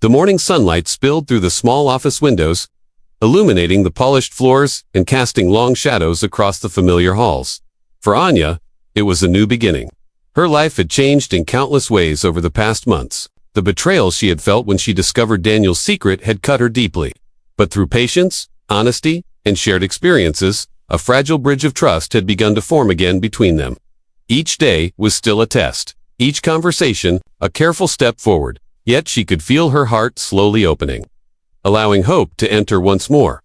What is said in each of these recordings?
The morning sunlight spilled through the small office windows, illuminating the polished floors and casting long shadows across the familiar halls. For Aanya, it was a new beginning. Her life had changed in countless ways over the past months. The betrayal she had felt when she discovered Daniel's secret had cut her deeply. But through patience, honesty, and shared experiences, a fragile bridge of trust had begun to form again between them. Each day was still a test, each conversation a careful step forward, yet she could feel her heart slowly opening, allowing hope to enter once more.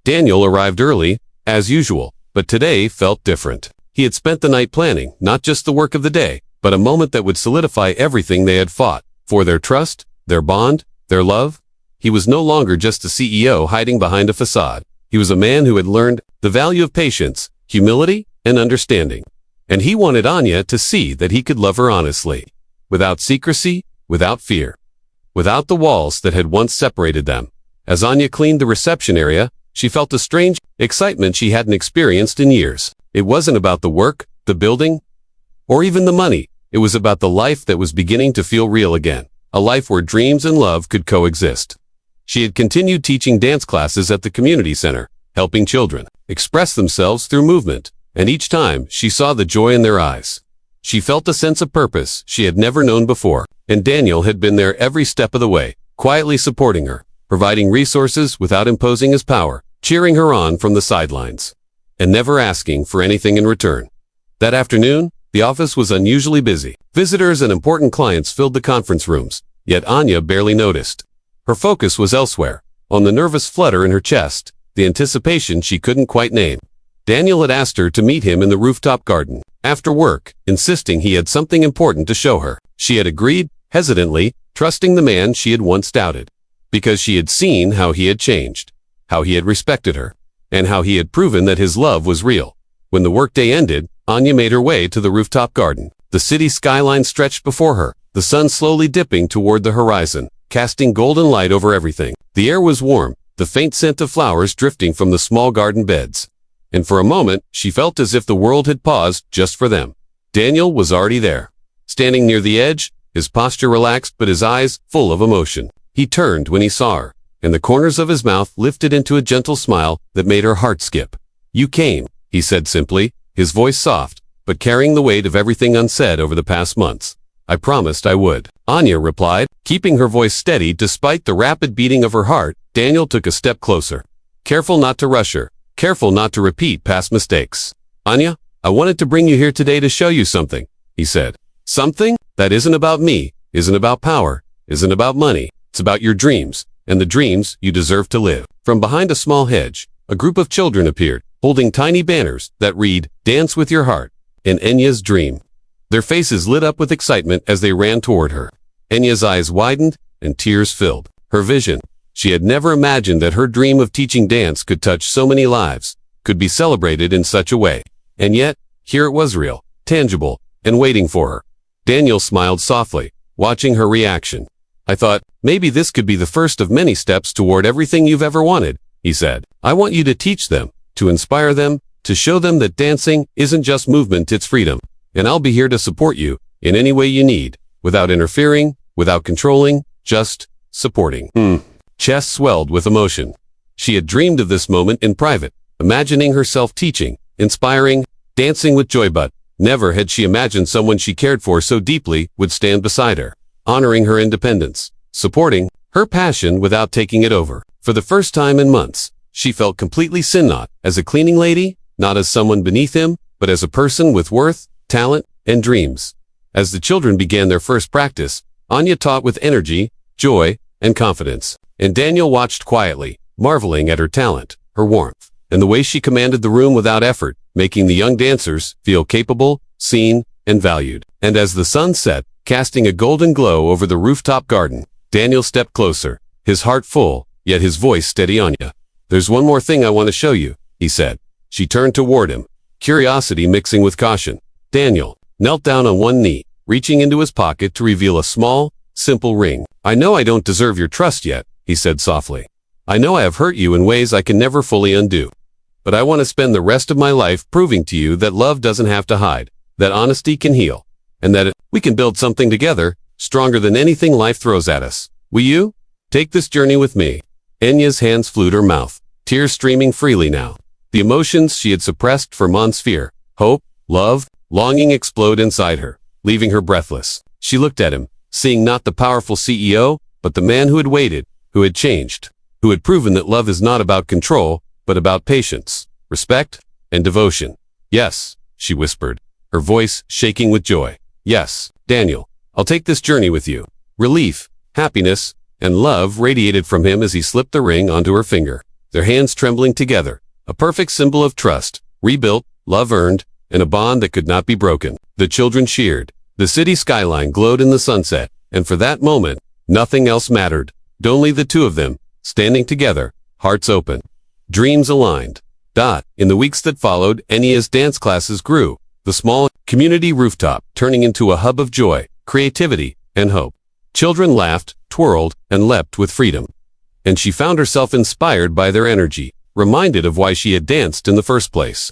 Daniel arrived early, as usual, but today felt different. He had spent the night planning, not just the work of the day, but a moment that would solidify everything they had fought, for their trust, their bond, their love. He was no longer just a CEO hiding behind a facade. He was a man who had learned the value of patience, humility, and understanding. And he wanted Aanya to see that he could love her honestly, without secrecy, without fear, without the walls that had once separated them. As Aanya cleaned the reception area, she felt a strange excitement she hadn't experienced in years. It wasn't about the work, the building, or even the money. It was about the life that was beginning to feel real again, a life where dreams and love could coexist. She had continued teaching dance classes at the community center, helping children express themselves through movement, and each time she saw the joy in their eyes. She felt a sense of purpose she had never known before, and Daniel had been there every step of the way, quietly supporting her, providing resources without imposing his power, cheering her on from the sidelines, and never asking for anything in return. That afternoon, the office was unusually busy. Visitors and important clients filled the conference rooms, yet Aanya barely noticed. Her focus was elsewhere, on the nervous flutter in her chest, the anticipation she couldn't quite name. Daniel had asked her to meet him in the rooftop garden, after work, insisting he had something important to show her. She had agreed, hesitantly, trusting the man she had once doubted, because she had seen how he had changed, how he had respected her, and how he had proven that his love was real. When the workday ended, Aanya made her way to the rooftop garden. The city skyline stretched before her, the sun slowly dipping toward the horizon, casting golden light over everything. The air was warm, the faint scent of flowers drifting from the small garden beds. And for a moment, she felt as if the world had paused just for them. Daniel was already there, standing near the edge, his posture relaxed but his eyes full of emotion. He turned when he saw her, and the corners of his mouth lifted into a gentle smile that made her heart skip. "You came," he said simply, his voice soft, but carrying the weight of everything unsaid over the past months. "I promised I would," Aanya replied, keeping her voice steady despite the rapid beating of her heart. Daniel took a step closer, careful not to rush her, careful not to repeat past mistakes. "Aanya, I wanted to bring you here today to show you something," he said. "Something that isn't about me, isn't about power, isn't about money. It's about your dreams, and the dreams you deserve to live." From behind a small hedge, a group of children appeared, holding tiny banners that read, "Dance with your heart," and Anya's dream. Their faces lit up with excitement as they ran toward her. Anya's eyes widened, and tears filled her vision. She had never imagined that her dream of teaching dance could touch so many lives, could be celebrated in such a way. And yet, here it was real, tangible, and waiting for her. Daniel smiled softly, watching her reaction. "I thought, maybe this could be the first of many steps toward everything you've ever wanted," he said. "I want you to teach them, to inspire them, to show them that dancing isn't just movement, it's freedom. And I'll be here to support you in any way you need, without interfering, without controlling, just supporting." Chest swelled with emotion. She had dreamed of this moment in private, imagining herself teaching, inspiring, dancing with joy, but never had she imagined someone she cared for so deeply would stand beside her, honoring her independence, supporting her passion without taking it over. For the first time in months, she felt completely seen, not as a cleaning lady, not as someone beneath him, but as a person with worth, talent, and dreams. As the children began their first practice, Aanya taught with energy, joy, and confidence. And Daniel watched quietly, marveling at her talent, her warmth, and the way she commanded the room without effort, making the young dancers feel capable, seen, and valued. And as the sun set, casting a golden glow over the rooftop garden, Daniel stepped closer, his heart full, yet his voice steady. "Aanya, there's one more thing I want to show you," he said. She turned toward him, curiosity mixing with caution. Daniel knelt down on one knee, reaching into his pocket to reveal a small, simple ring. "I know I don't deserve your trust yet," he said softly. "I know I have hurt you in ways I can never fully undo. But I want to spend the rest of my life proving to you that love doesn't have to hide, that honesty can heal, and that we can build something together, stronger than anything life throws at us. Will you?" Take this journey with me. Anya's hands flew to her mouth, tears streaming freely now. The emotions she had suppressed for months, fear, hope, love, longing, explode inside her, leaving her breathless. She looked at him, seeing not the powerful CEO, but the man who had waited, who had changed, who had proven that love is not about control, but about patience, respect, and devotion. Yes, she whispered, her voice shaking with joy. Yes, Daniel, I'll take this journey with you. Relief, happiness, and love radiated from him as he slipped the ring onto her finger, their hands trembling together, a perfect symbol of trust, rebuilt, love earned, and a bond that could not be broken. The children cheered. The city skyline glowed in the sunset, and for that moment, nothing else mattered. Only the two of them, standing together, hearts open, dreams aligned. In the weeks that followed, Anya's dance classes grew, the small community rooftop turning into a hub of joy, creativity, and hope. Children laughed, twirled, and leapt with freedom. And she found herself inspired by their energy, reminded of why she had danced in the first place.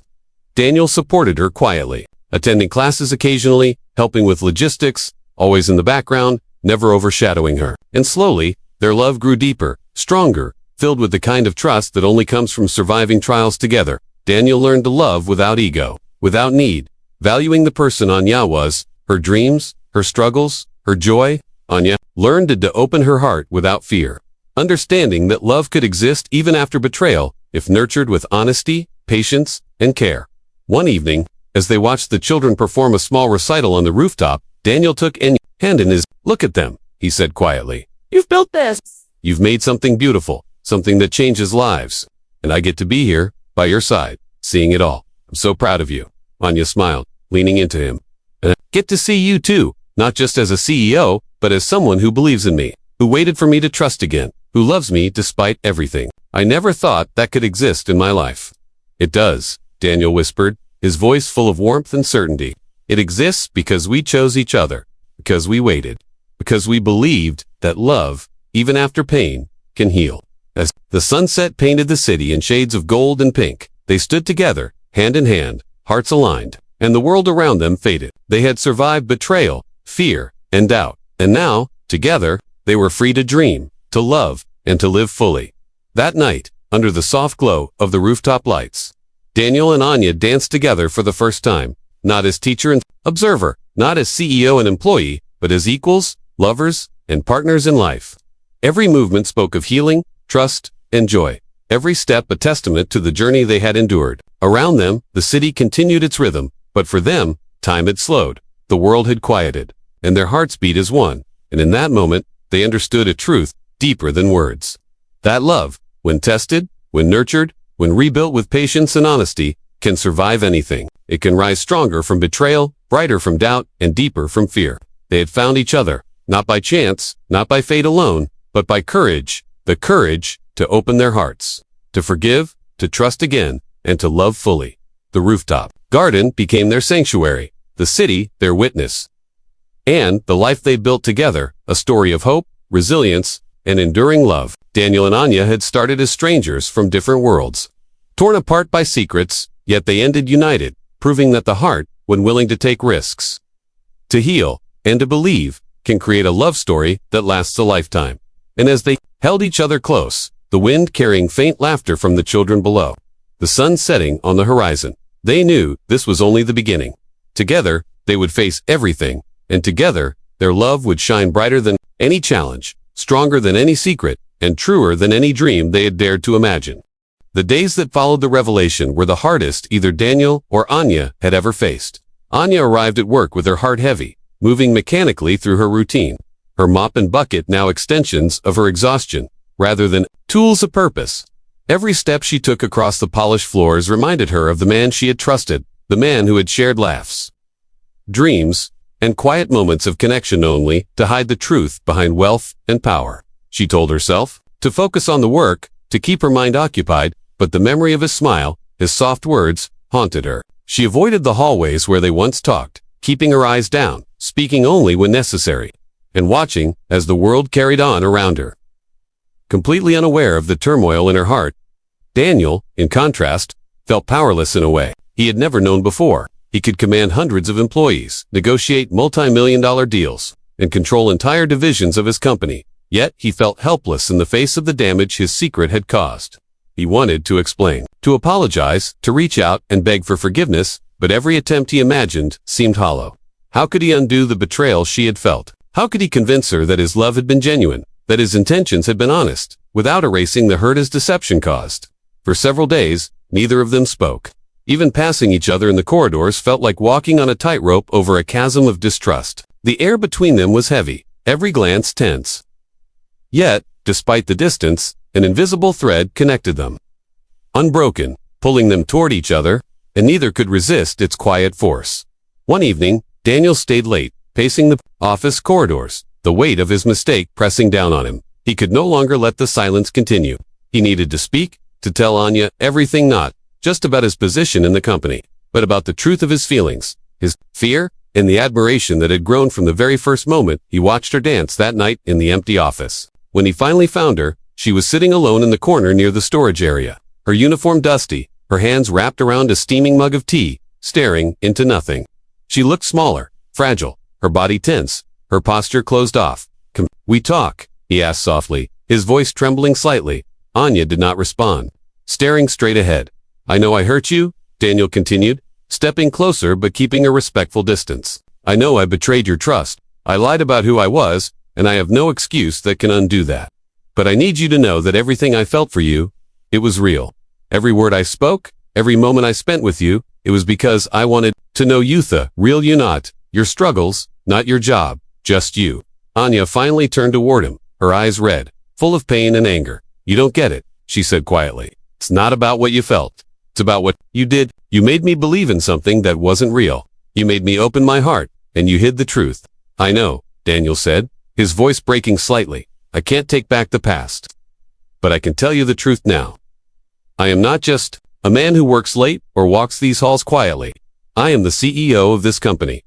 Daniel supported her quietly, attending classes occasionally, helping with logistics, always in the background, never overshadowing her. And slowly, their love grew deeper, stronger, filled with the kind of trust that only comes from surviving trials together. Daniel learned to love without ego, without need, valuing the person Anya was, her dreams, her struggles, her joy. Anya learned to open her heart without fear, understanding that love could exist even after betrayal, if nurtured with honesty, patience, and care. One evening, as they watched the children perform a small recital on the rooftop, Daniel took Anya's hand in his. Look at them, he said quietly. You've built this. You've made something beautiful, something that changes lives. And I get to be here, by your side, seeing it all. I'm so proud of you. Anya smiled, leaning into him. And I get to see you too, not just as a CEO, but as someone who believes in me, who waited for me to trust again, who loves me despite everything. I never thought that could exist in my life. It does, Daniel whispered, his voice full of warmth and certainty. It exists because we chose each other, because we waited, because we believed that love, even after pain, can heal. As the sunset painted the city in shades of gold and pink, they stood together, hand in hand, hearts aligned, and the world around them faded. They had survived betrayal, fear, and doubt, and now, together, they were free to dream, to love, and to live fully. That night, under the soft glow of the rooftop lights, Daniel and Anya danced together for the first time, not as teacher and observer, not as CEO and employee, but as equals, lovers, and partners in life. Every movement spoke of healing, trust, and joy. Every step a testament to the journey they had endured. Around them, the city continued its rhythm, but for them, time had slowed. The world had quieted, and their hearts beat as one. And in that moment, they understood a truth deeper than words. That love, when tested, when nurtured, when rebuilt with patience and honesty, can survive anything. It can rise stronger from betrayal, brighter from doubt, and deeper from fear. They had found each other, not by chance, not by fate alone, but by courage, the courage to open their hearts, to forgive, to trust again, and to love fully. The rooftop garden became their sanctuary, the city their witness. And the life they built together, a story of hope, resilience, and enduring love. Daniel and Anya had started as strangers from different worlds, torn apart by secrets, yet they ended united, proving that the heart, when willing to take risks, to heal, and to believe, can create a love story that lasts a lifetime. And as they held each other close, the wind carrying faint laughter from the children below, the sun setting on the horizon, they knew this was only the beginning. Together, they would face everything, and together, their love would shine brighter than any challenge, stronger than any secret, and truer than any dream they had dared to imagine. The days that followed the revelation were the hardest either Daniel or Anya had ever faced. Anya arrived at work with her heart heavy, moving mechanically through her routine, her mop and bucket now extensions of her exhaustion, rather than tools of purpose. Every step she took across the polished floors reminded her of the man she had trusted, the man who had shared laughs, dreams, and quiet moments of connection only to hide the truth behind wealth and power. She told herself to focus on the work, to keep her mind occupied, but the memory of his smile, his soft words, haunted her. She avoided the hallways where they once talked, keeping her eyes down, speaking only when necessary, and watching as the world carried on around her. Completely unaware of the turmoil in her heart, Daniel, in contrast, felt powerless in a way he had never known before. He could command hundreds of employees, negotiate multi-million-dollar deals, and control entire divisions of his company. Yet he felt helpless in the face of the damage his secret had caused. He wanted to explain, to apologize, to reach out and beg for forgiveness, but every attempt he imagined seemed hollow. How could he undo the betrayal she had felt? How could he convince her that his love had been genuine, that his intentions had been honest, without erasing the hurt his deception caused? For several days, neither of them spoke. Even passing each other in the corridors felt like walking on a tightrope over a chasm of distrust. The air between them was heavy, every glance tense. Yet, despite the distance, an invisible thread connected them. Unbroken, pulling them toward each other, and neither could resist its quiet force. One evening, Daniel stayed late, pacing the office corridors, the weight of his mistake pressing down on him. He could no longer let the silence continue. He needed to speak, to tell Aanya everything, not just about his position in the company, but about the truth of his feelings, his fear, and the admiration that had grown from the very first moment he watched her dance that night in the empty office. When he finally found her, she was sitting alone in the corner near the storage area, her uniform dusty, her hands wrapped around a steaming mug of tea, staring into nothing. She looked smaller, fragile, her body tense, her posture closed off. "Can we talk?" he asked softly, his voice trembling slightly. Aanya did not respond, staring straight ahead. "I know I hurt you," Daniel continued, stepping closer but keeping a respectful distance. "I know I betrayed your trust. I lied about who I was, and I have no excuse that can undo that. But I need you to know that everything I felt for you, it was real. Every word I spoke, every moment I spent with you, it was because I wanted to know you, the real you, not your struggles, not your job, just you." Aanya finally turned toward him, her eyes red, full of pain and anger. "You don't get it," she said quietly. "It's not about what you felt. It's about what you did. You made me believe in something that wasn't real. You made me open my heart, and you hid the truth." "I know," Daniel said, his voice breaking slightly. "I can't take back the past. But I can tell you the truth now. I am not just a man who works late or walks these halls quietly. I am the CEO of this company.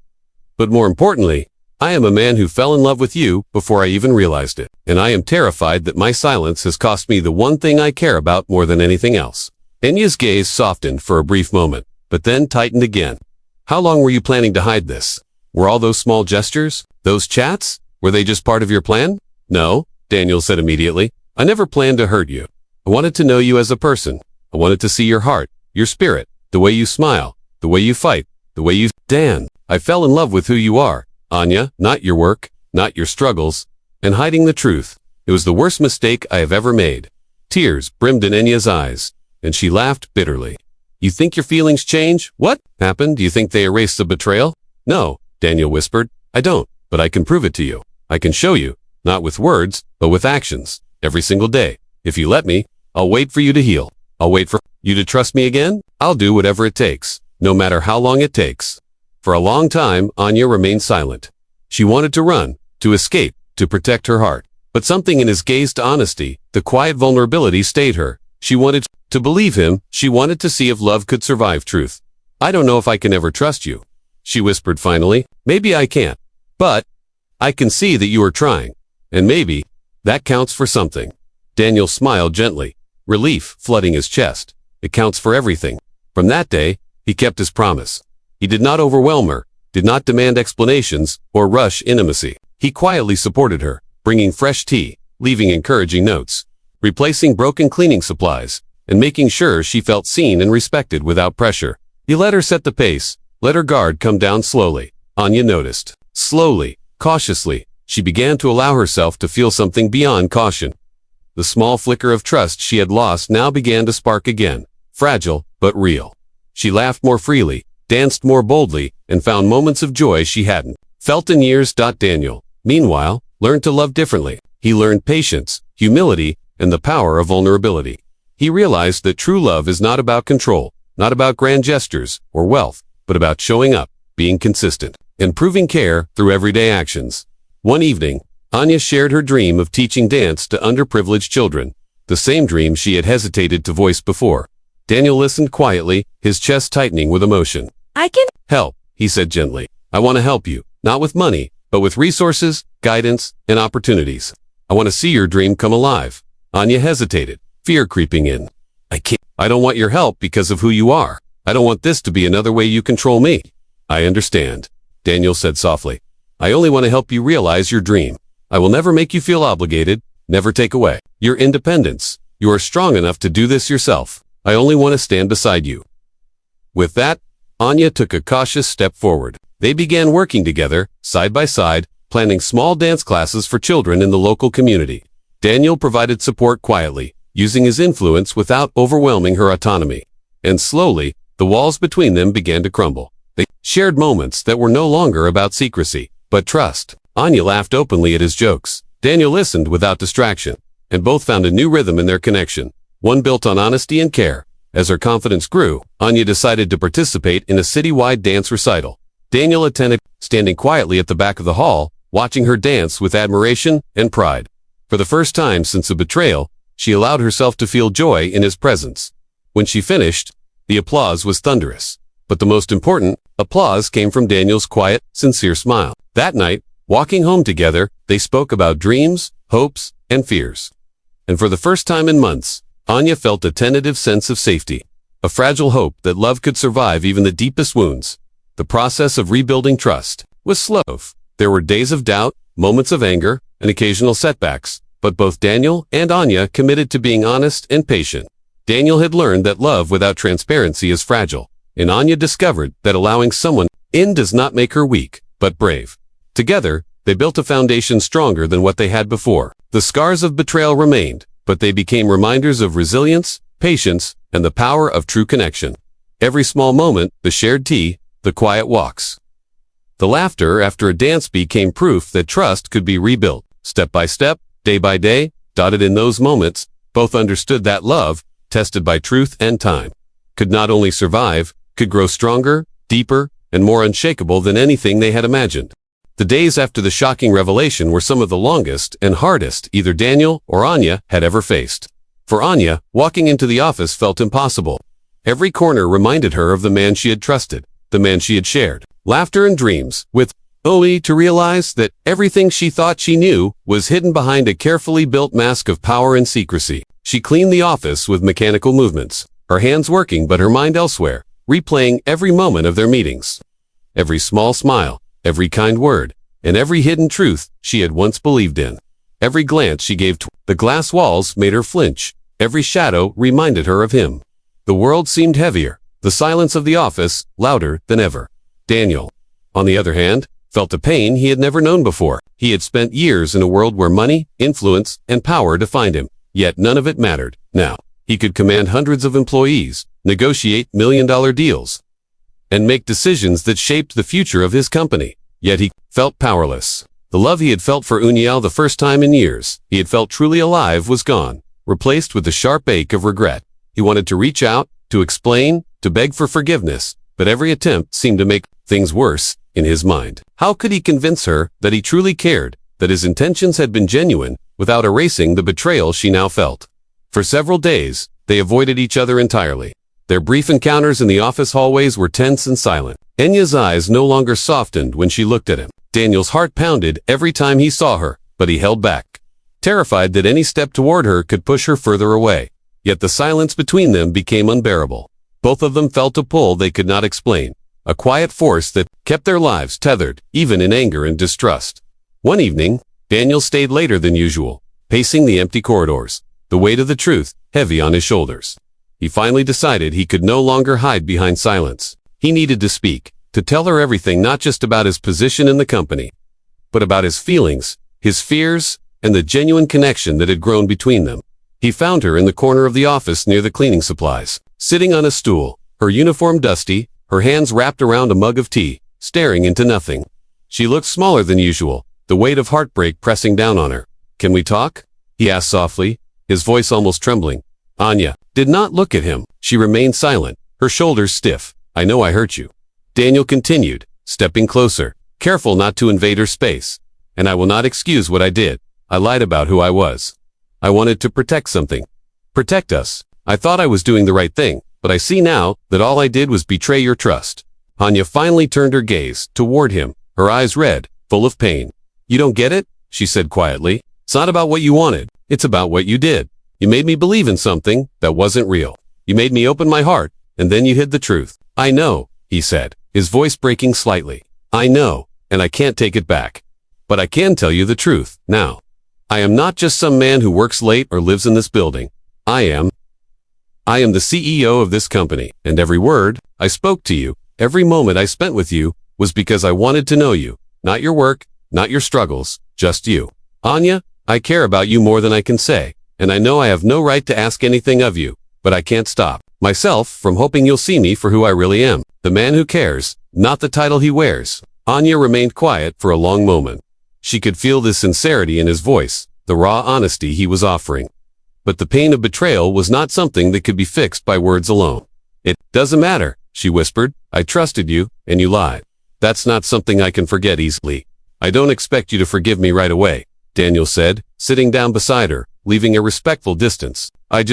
But more importantly, I am a man who fell in love with you before I even realized it. And I am terrified that my silence has cost me the one thing I care about more than anything else." Anya's gaze softened for a brief moment, but then tightened again. "How long were you planning to hide this? Were all those small gestures, those chats, were they just part of your plan?" "No," Daniel said immediately. "I never planned to hurt you. I wanted to know you as a person. I wanted to see your heart, your spirit, the way you smile, the way you fight, the way you... Dan, I fell in love with who you are, Aanya, not your work, not your struggles, and hiding the truth. It was the worst mistake I have ever made." Tears brimmed in Anya's eyes, and she laughed bitterly. "You think your feelings change? What happened? Do you think they erased the betrayal?" "No," Daniel whispered. "I don't, but I can prove it to you. I can show you, not with words, but with actions, every single day. If you let me, I'll wait for you to heal. I'll wait for you to trust me again. I'll do whatever it takes, no matter how long it takes." For a long time, Aanya remained silent. She wanted to run, to escape, to protect her heart. But something in his gazed honesty, the quiet vulnerability, stayed her. She wanted to believe him. She wanted to see if love could survive truth. "I don't know if I can ever trust you," she whispered finally. "Maybe I can't. But I can see that you are trying. And maybe that counts for something." Daniel smiled gently, relief flooding his chest. "It counts for everything." From that day, he kept his promise. He did not overwhelm her, did not demand explanations, or rush intimacy. He quietly supported her, bringing fresh tea, leaving encouraging notes, replacing broken cleaning supplies, and making sure she felt seen and respected without pressure. He let her set the pace, let her guard come down slowly. Aanya noticed. Slowly, cautiously, she began to allow herself to feel something beyond caution. The small flicker of trust she had lost now began to spark again, fragile but real. She laughed more freely, danced more boldly, and found moments of joy she hadn't felt in years. Daniel, meanwhile, learned to love differently. He learned patience, humility, and the power of vulnerability. He realized that true love is not about control, not about grand gestures or wealth, but about showing up, being consistent, and proving care through everyday actions. One evening, Aanya shared her dream of teaching dance to underprivileged children, the same dream she had hesitated to voice before. Daniel listened quietly, his chest tightening with emotion. "I can "Help," he said gently. "I want to help you, not with money, but with resources, guidance, and opportunities. I want to see your dream come alive." Aanya hesitated, fear creeping in. "I can't. I don't want your help because of who you are. I don't want this to be another way you control me." "I understand," Daniel said softly. "I only want to help you realize your dream. I will never make you feel obligated, never take away your independence. You are strong enough to do this yourself. I only want to stand beside you." With that, Aanya took a cautious step forward. They began working together, side by side, planning small dance classes for children in the local community. Daniel provided support quietly, using his influence without overwhelming her autonomy. And slowly, the walls between them began to crumble. They shared moments that were no longer about secrecy, but trust. Aanya laughed openly at his jokes. Daniel listened without distraction, and both found a new rhythm in their connection, one built on honesty and care. As her confidence grew, Aanya decided to participate in a citywide dance recital. Daniel attended, standing quietly at the back of the hall, watching her dance with admiration and pride. For the first time since the betrayal, she allowed herself to feel joy in his presence. When she finished, the applause was thunderous. But the most important applause came from Daniel's quiet, sincere smile. That night, walking home together, they spoke about dreams, hopes, and fears. And for the first time in months, Aanya felt a tentative sense of safety, a fragile hope that love could survive even the deepest wounds. The process of rebuilding trust was slow. There were days of doubt, moments of anger, and occasional setbacks, but both Daniel and Aanya committed to being honest and patient. Daniel had learned that love without transparency is fragile, and Aanya discovered that allowing someone in does not make her weak, but brave. Together, they built a foundation stronger than what they had before. The scars of betrayal remained, but they became reminders of resilience, patience, and the power of true connection. Every small moment, the shared tea, the quiet walks, the laughter after a dance became proof that trust could be rebuilt. Step by step, day by day, dotted in those moments, both understood that love, tested by truth and time, could not only survive, could grow stronger, deeper, and more unshakable than anything they had imagined. The days after the shocking revelation were some of the longest and hardest either Daniel or Aanya had ever faced. For Aanya, walking into the office felt impossible. Every corner reminded her of the man she had trusted, the man she had shared laughter and dreams with, only to realize that everything she thought she knew was hidden behind a carefully built mask of power and secrecy. She cleaned the office with mechanical movements, her hands working but her mind elsewhere, replaying every moment of their meetings. Every small smile, every kind word, and every hidden truth she had once believed in. Every glance she gave to the glass walls made her flinch. Every shadow reminded her of him. The world seemed heavier, the silence of the office louder than ever. Daniel, on the other hand, felt a pain he had never known before. He had spent years in a world where money, influence, and power defined him, yet none of it mattered. Now, he could command hundreds of employees, negotiate million-dollar deals, and make decisions that shaped the future of his company. Yet he felt powerless. The love he had felt for Aanya the first time in years, he had felt truly alive, was gone, replaced with the sharp ache of regret. He wanted to reach out, to explain, to beg for forgiveness, but every attempt seemed to make things worse in his mind. How could he convince her that he truly cared, that his intentions had been genuine, without erasing the betrayal she now felt? For several days, they avoided each other entirely. Their brief encounters in the office hallways were tense and silent. Anya's eyes no longer softened when she looked at him. Daniel's heart pounded every time he saw her, but he held back, terrified that any step toward her could push her further away. Yet the silence between them became unbearable. Both of them felt a pull they could not explain, a quiet force that kept their lives tethered, even in anger and distrust. One evening, Daniel stayed later than usual, pacing the empty corridors, the weight of the truth heavy on his shoulders. He finally decided he could no longer hide behind silence. He needed to speak, to tell her everything, not just about his position in the company, but about his feelings, his fears, and the genuine connection that had grown between them. He found her in the corner of the office near the cleaning supplies, sitting on a stool, her uniform dusty, her hands wrapped around a mug of tea, staring into nothing. She looked smaller than usual, the weight of heartbreak pressing down on her. "Can we talk?" he asked softly, his voice almost trembling. Aanya did not look at him. She remained silent, her shoulders stiff. "I know I hurt you," Daniel continued, stepping closer, careful not to invade her space. "And I will not excuse what I did. I lied about who I was. I wanted to protect something. Protect us. I thought I was doing the right thing, but I see now that all I did was betray your trust." Aanya finally turned her gaze toward him, her eyes red, full of pain. "You don't get it?" she said quietly. "It's not about what you wanted. It's about what you did. You made me believe in something that wasn't real. You made me open my heart, and then you hid the truth." "I know," he said, his voice breaking slightly. "I know, and I can't take it back." but I can tell you the truth, now. I am not just some man who works late or lives in this building. I am the CEO of this company, and every word I spoke to you, every moment I spent with you, was because I wanted to know you, not your work, not your struggles, just you. Aanya, I care about you more than I can say, and I know I have no right to ask anything of you, but I can't stop myself from hoping you'll see me for who I really am, the man who cares, not the title he wears. Aanya remained quiet for a long moment. She could feel the sincerity in his voice, the raw honesty he was offering. But the pain of betrayal was not something that could be fixed by words alone. It doesn't matter, she whispered. I trusted you, and you lied. That's not something I can forget easily. I don't expect you to forgive me right away, Daniel said, sitting down beside her, leaving a respectful distance. I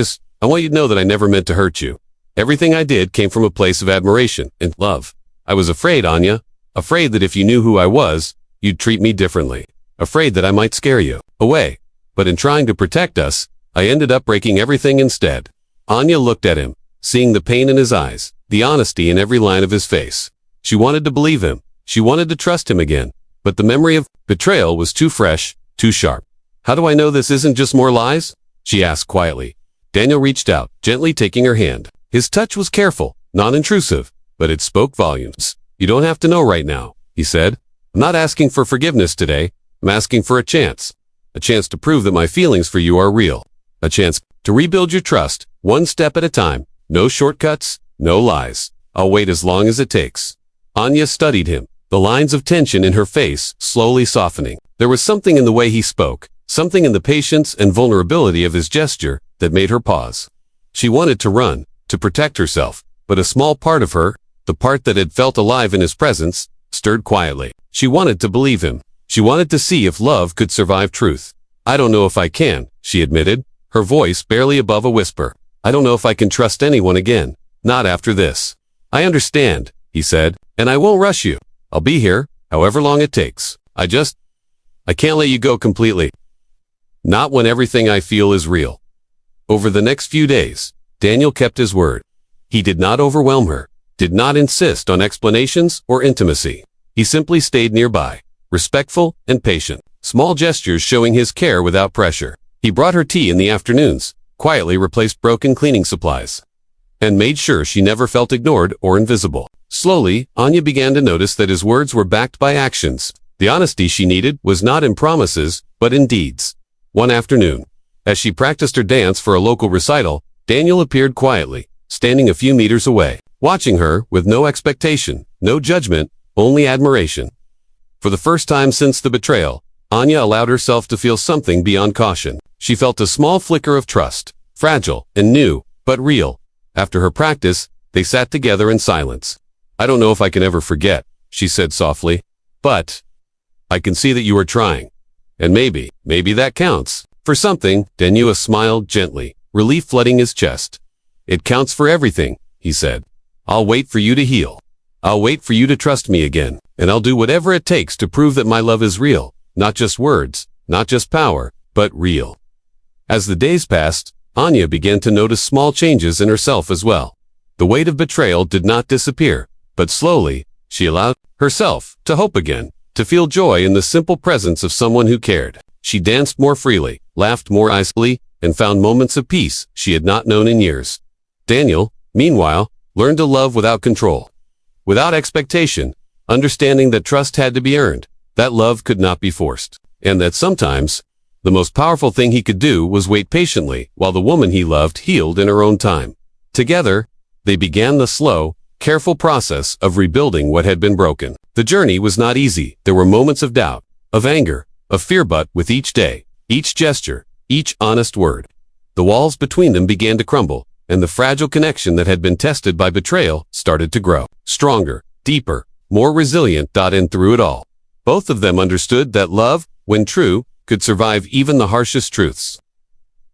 want you to know that I never meant to hurt you. Everything I did came from a place of admiration and love. I was afraid, Aanya, afraid that if you knew who I was, you'd treat me differently. Afraid that I might scare you away. But in trying to protect us, I ended up breaking everything instead. Aanya looked at him, seeing the pain in his eyes, the honesty in every line of his face. She wanted to believe him. She wanted to trust him again. But the memory of betrayal was too fresh, too sharp. How do I know this isn't just more lies? She asked quietly. Daniel reached out, gently taking her hand. His touch was careful, non-intrusive, but it spoke volumes. You don't have to know right now, he said. I'm not asking for forgiveness today. I'm asking for a chance to prove that my feelings for you are real. A chance to rebuild your trust, one step at a time. No shortcuts, no lies. I'll wait as long as it takes. Aanya studied him, the lines of tension in her face slowly softening. There was something in the way he spoke, something in the patience and vulnerability of his gesture that made her pause. She wanted to run, to protect herself, but a small part of her, the part that had felt alive in his presence, stirred quietly. She wanted to believe him. She wanted to see if love could survive truth. I don't know if I can, she admitted, her voice barely above a whisper. I don't know if I can trust anyone again, not after this. I understand, he said, and I won't rush you. I'll be here, however long it takes. I can't let you go completely. Not when everything I feel is real. Over the next few days, Daniel kept his word. He did not overwhelm her, did not insist on explanations or intimacy. He simply stayed nearby, respectful and patient, small gestures showing his care without pressure. He brought her tea in the afternoons, quietly replaced broken cleaning supplies, and made sure she never felt ignored or invisible. Slowly, Aanya began to notice that his words were backed by actions. The honesty she needed was not in promises, but in deeds. One afternoon, as she practiced her dance for a local recital, Daniel appeared quietly, standing a few meters away, watching her with no expectation, no judgment, only admiration. For the first time since the betrayal, Aanya allowed herself to feel something beyond caution. She felt a small flicker of trust, fragile and new, but real. After her practice, they sat together in silence. I don't know if I can ever forget, she said softly, but I can see that you are trying. And maybe that counts. For something, Daniel smiled gently, relief flooding his chest. It counts for everything, he said. I'll wait for you to heal. I'll wait for you to trust me again, and I'll do whatever it takes to prove that my love is real, not just words, not just power, but real. As the days passed, Aanya began to notice small changes in herself as well. The weight of betrayal did not disappear, but slowly, she allowed herself to hope again, to feel joy in the simple presence of someone who cared. She danced more freely, laughed more easily, and found moments of peace she had not known in years. Daniel, meanwhile, learned to love without control, without expectation, understanding that trust had to be earned, that love could not be forced, and that sometimes, the most powerful thing he could do was wait patiently while the woman he loved healed in her own time. Together, they began the slow, careful process of rebuilding what had been broken. The journey was not easy. There were moments of doubt, of anger, of fear, but with each day, each gesture, each honest word, the walls between them began to crumble, and the fragile connection that had been tested by betrayal started to grow. Stronger, deeper, more resilient. And through it all, both of them understood that love, when true, could survive even the harshest truths.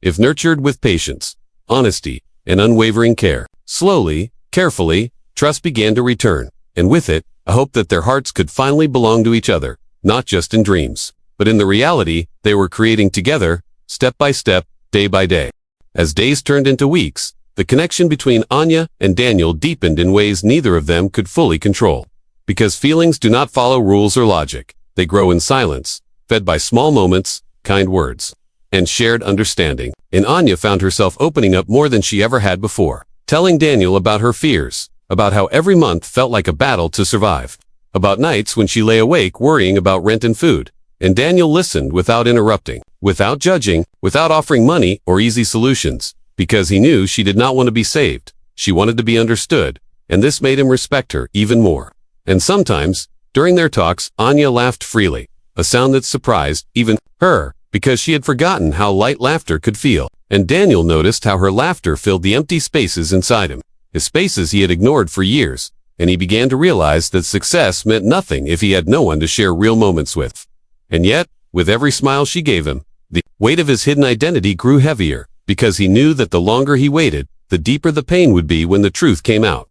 If nurtured with patience, honesty, and unwavering care, slowly, carefully, trust began to return, and with it, a hope that their hearts could finally belong to each other, not just in dreams, but in the reality they were creating together, step by step, day by day. As days turned into weeks, the connection between Aanya and Daniel deepened in ways neither of them could fully control. Because feelings do not follow rules or logic, they grow in silence, fed by small moments, kind words, and shared understanding. And Aanya found herself opening up more than she ever had before, telling Daniel about her fears, about how every month felt like a battle to survive, about nights when she lay awake worrying about rent and food. And Daniel listened without interrupting, without judging, without offering money or easy solutions, because he knew she did not want to be saved. She wanted to be understood, and this made him respect her even more. And sometimes, during their talks, Aanya laughed freely, a sound that surprised even her, because she had forgotten how light laughter could feel. And Daniel noticed how her laughter filled the empty spaces inside him, the spaces he had ignored for years, and he began to realize that success meant nothing if he had no one to share real moments with. And yet, with every smile she gave him, the weight of his hidden identity grew heavier, because he knew that the longer he waited, the deeper the pain would be when the truth came out.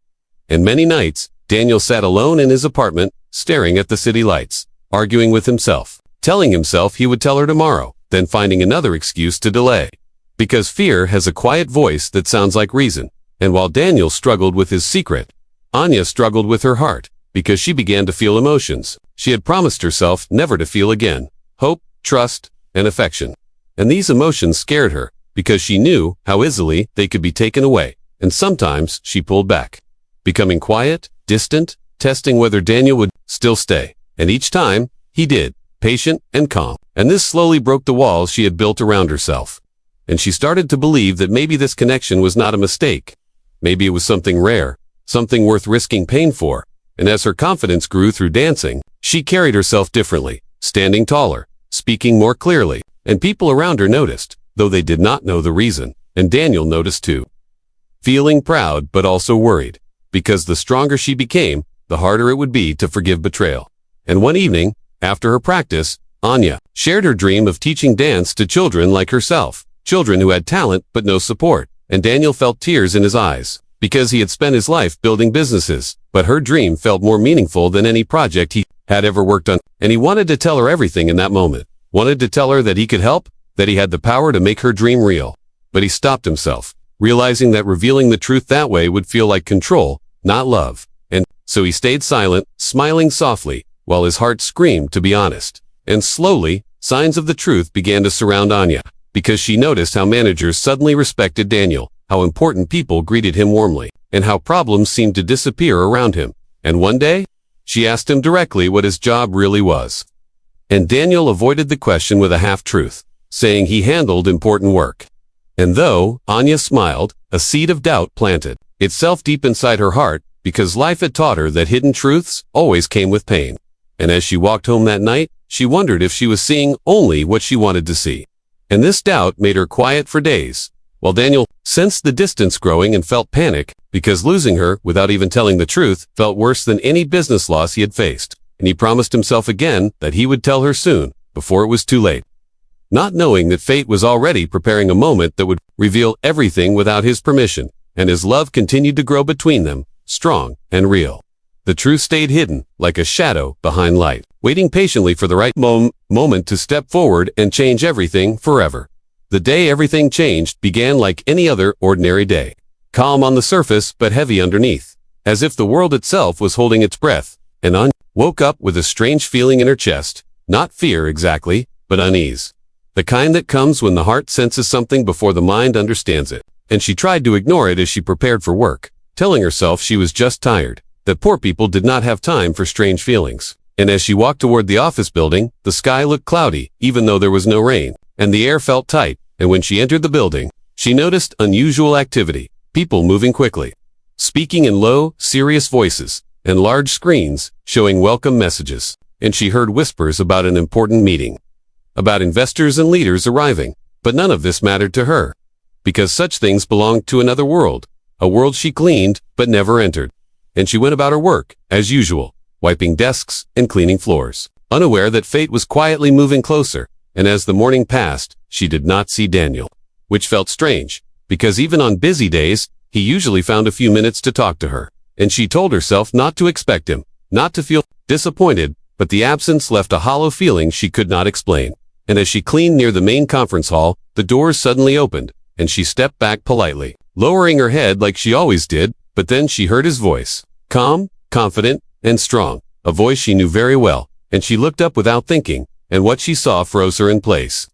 And many nights, Daniel sat alone in his apartment, staring at the city lights, arguing with himself, telling himself he would tell her tomorrow, then finding another excuse to delay. Because fear has a quiet voice that sounds like reason. And while Daniel struggled with his secret, Aanya struggled with her heart, because she began to feel emotions she had promised herself never to feel again: hope, trust, and affection. And these emotions scared her, because she knew how easily they could be taken away. And sometimes she pulled back, becoming quiet, distant, testing whether Daniel would still stay. And each time, he did, patient and calm. And this slowly broke the walls she had built around herself. And she started to believe that maybe this connection was not a mistake. Maybe it was something rare, something worth risking pain for. And as her confidence grew through dancing, she carried herself differently, standing taller, speaking more clearly, and people around her noticed, though they did not know the reason. And Daniel noticed too, feeling proud but also worried, because the stronger she became, the harder it would be to forgive betrayal. And one evening, after her practice, Aanya shared her dream of teaching dance to children like herself, children who had talent but no support. And Daniel felt tears in his eyes, because he had spent his life building businesses, but her dream felt more meaningful than any project he had ever worked on. And he wanted to tell her everything in that moment, wanted to tell her that he could help, that he had the power to make her dream real. But he stopped himself, realizing that revealing the truth that way would feel like control, not love. And so he stayed silent, smiling softly, while his heart screamed to be honest. And slowly, signs of the truth began to surround Aanya, because she noticed how managers suddenly respected Daniel, how important people greeted him warmly, and how problems seemed to disappear around him. And one day, she asked him directly what his job really was. And Daniel avoided the question with a half-truth, saying he handled important work. And though Aanya smiled, a seed of doubt planted itself deep inside her heart, because life had taught her that hidden truths always came with pain. And as she walked home that night, she wondered if she was seeing only what she wanted to see. And this doubt made her quiet for days, while Daniel sensed the distance growing and felt panic, because losing her, without even telling the truth, felt worse than any business loss he had faced. And he promised himself again that he would tell her soon, before it was too late, not knowing that fate was already preparing a moment that would reveal everything without his permission. And his love continued to grow between them, strong and real. The truth stayed hidden, like a shadow behind light, waiting patiently for the right moment to step forward and change everything forever. The day everything changed began like any other ordinary day, calm on the surface but heavy underneath, as if the world itself was holding its breath. And Aanya woke up with a strange feeling in her chest, not fear exactly, but unease. The kind that comes when the heart senses something before the mind understands it. And she tried to ignore it as she prepared for work, telling herself she was just tired, that poor people did not have time for strange feelings. And as she walked toward the office building, the sky looked cloudy, even though there was no rain, and the air felt tight. And when she entered the building, she noticed unusual activity, people moving quickly, speaking in low, serious voices, and large screens showing welcome messages. And she heard whispers about an important meeting, about investors and leaders arriving. But none of this mattered to her, because such things belonged to another world, a world she cleaned but never entered. And she went about her work, as usual, wiping desks and cleaning floors, unaware that fate was quietly moving closer. And as the morning passed, she did not see Daniel, which felt strange, because even on busy days, he usually found a few minutes to talk to her. And she told herself not to expect him, not to feel disappointed, but the absence left a hollow feeling she could not explain. And as she cleaned near the main conference hall, the doors suddenly opened, and she stepped back politely, lowering her head like she always did. But then she heard his voice, calm, confident, and strong, a voice she knew very well. And she looked up without thinking, and what she saw froze her in place.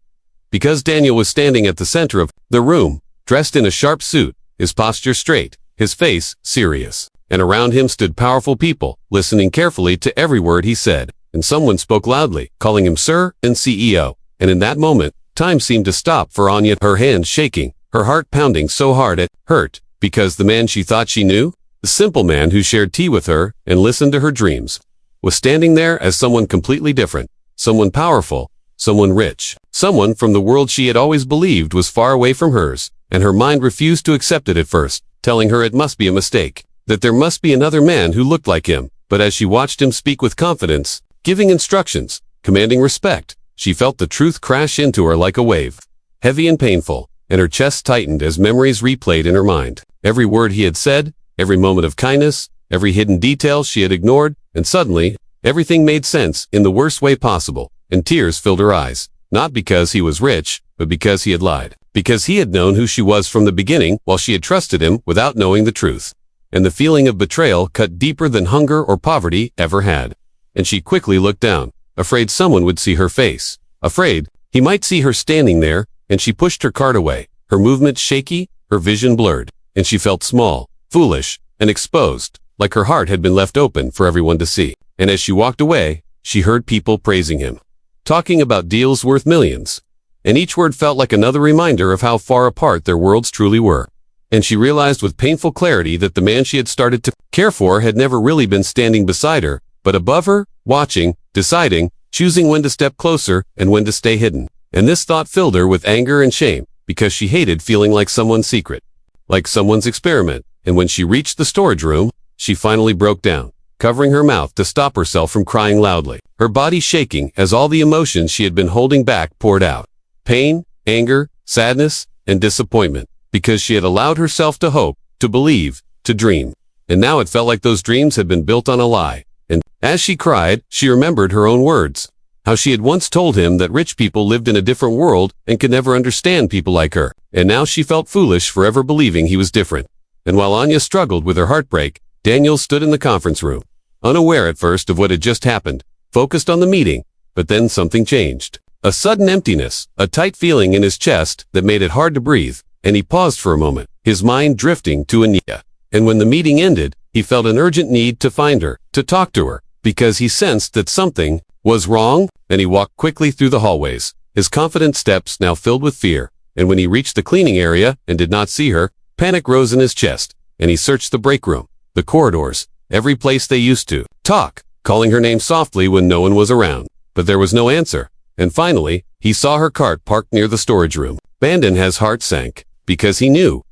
Because Daniel was standing at the center of the room, dressed in a sharp suit, his posture straight, his face serious, and around him stood powerful people, listening carefully to every word he said, and someone spoke loudly, calling him Sir and CEO. And in that moment, time seemed to stop for Aanya, her hands shaking, her heart pounding so hard it hurt, because the man she thought she knew, the simple man who shared tea with her and listened to her dreams, was standing there as someone completely different, someone powerful, someone rich, someone from the world she had always believed was far away from hers, and her mind refused to accept it at first, telling her it must be a mistake, that there must be another man who looked like him. But as she watched him speak with confidence, giving instructions, commanding respect, she felt the truth crash into her like a wave, heavy and painful, and her chest tightened as memories replayed in her mind. Every word he had said, every moment of kindness, every hidden detail she had ignored, and suddenly, everything made sense in the worst way possible, and tears filled her eyes, not because he was rich, but because he had lied, because he had known who she was from the beginning while she had trusted him without knowing the truth. And the feeling of betrayal cut deeper than hunger or poverty ever had. And she quickly looked down, afraid someone would see her face, afraid he might see her standing there, and she pushed her cart away, her movements shaky, her vision blurred, and she felt small, foolish, and exposed, like her heart had been left open for everyone to see. And as she walked away, she heard people praising him, talking about deals worth millions, and each word felt like another reminder of how far apart their worlds truly were. And she realized with painful clarity that the man she had started to care for had never really been standing beside her, but above her, watching, deciding, choosing when to step closer and when to stay hidden. And this thought filled her with anger and shame, because she hated feeling like someone's secret, like someone's experiment. And when she reached the storage room, she finally broke down, covering her mouth to stop herself from crying loudly, her body shaking as all the emotions she had been holding back poured out. Pain, anger, sadness, and disappointment, because she had allowed herself to hope, to believe, to dream. And now it felt like those dreams had been built on a lie. And as she cried, she remembered her own words, how she had once told him that rich people lived in a different world and could never understand people like her. And now she felt foolish for ever believing he was different. And while Aanya struggled with her heartbreak, Daniel stood in the conference room, unaware at first of what had just happened, focused on the meeting, but then something changed. A sudden emptiness, a tight feeling in his chest that made it hard to breathe, and he paused for a moment, his mind drifting to Aanya. And when the meeting ended, he felt an urgent need to find her, to talk to her, because he sensed that something was wrong, and he walked quickly through the hallways, his confident steps now filled with fear. And when he reached the cleaning area and did not see her, panic rose in his chest, and he searched the break room, the corridors, every place they used to talk, calling her name softly when no one was around. But there was no answer. And finally, he saw her cart parked near the storage room. Bandon, his heart sank, because he knew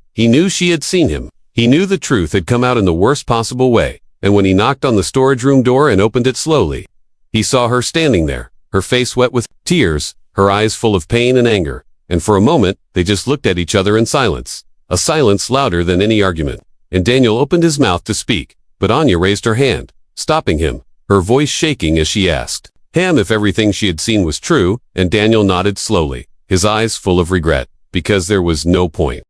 she had seen him. He knew the truth had come out in the worst possible way. And when he knocked on the storage room door and opened it slowly, he saw her standing there, her face wet with tears, her eyes full of pain and anger. And for a moment, they just looked at each other in silence, a silence louder than any argument. And Daniel opened his mouth to speak, but Aanya raised her hand, stopping him, her voice shaking as she asked him if everything she had seen was true, and Daniel nodded slowly, his eyes full of regret, because there was no point.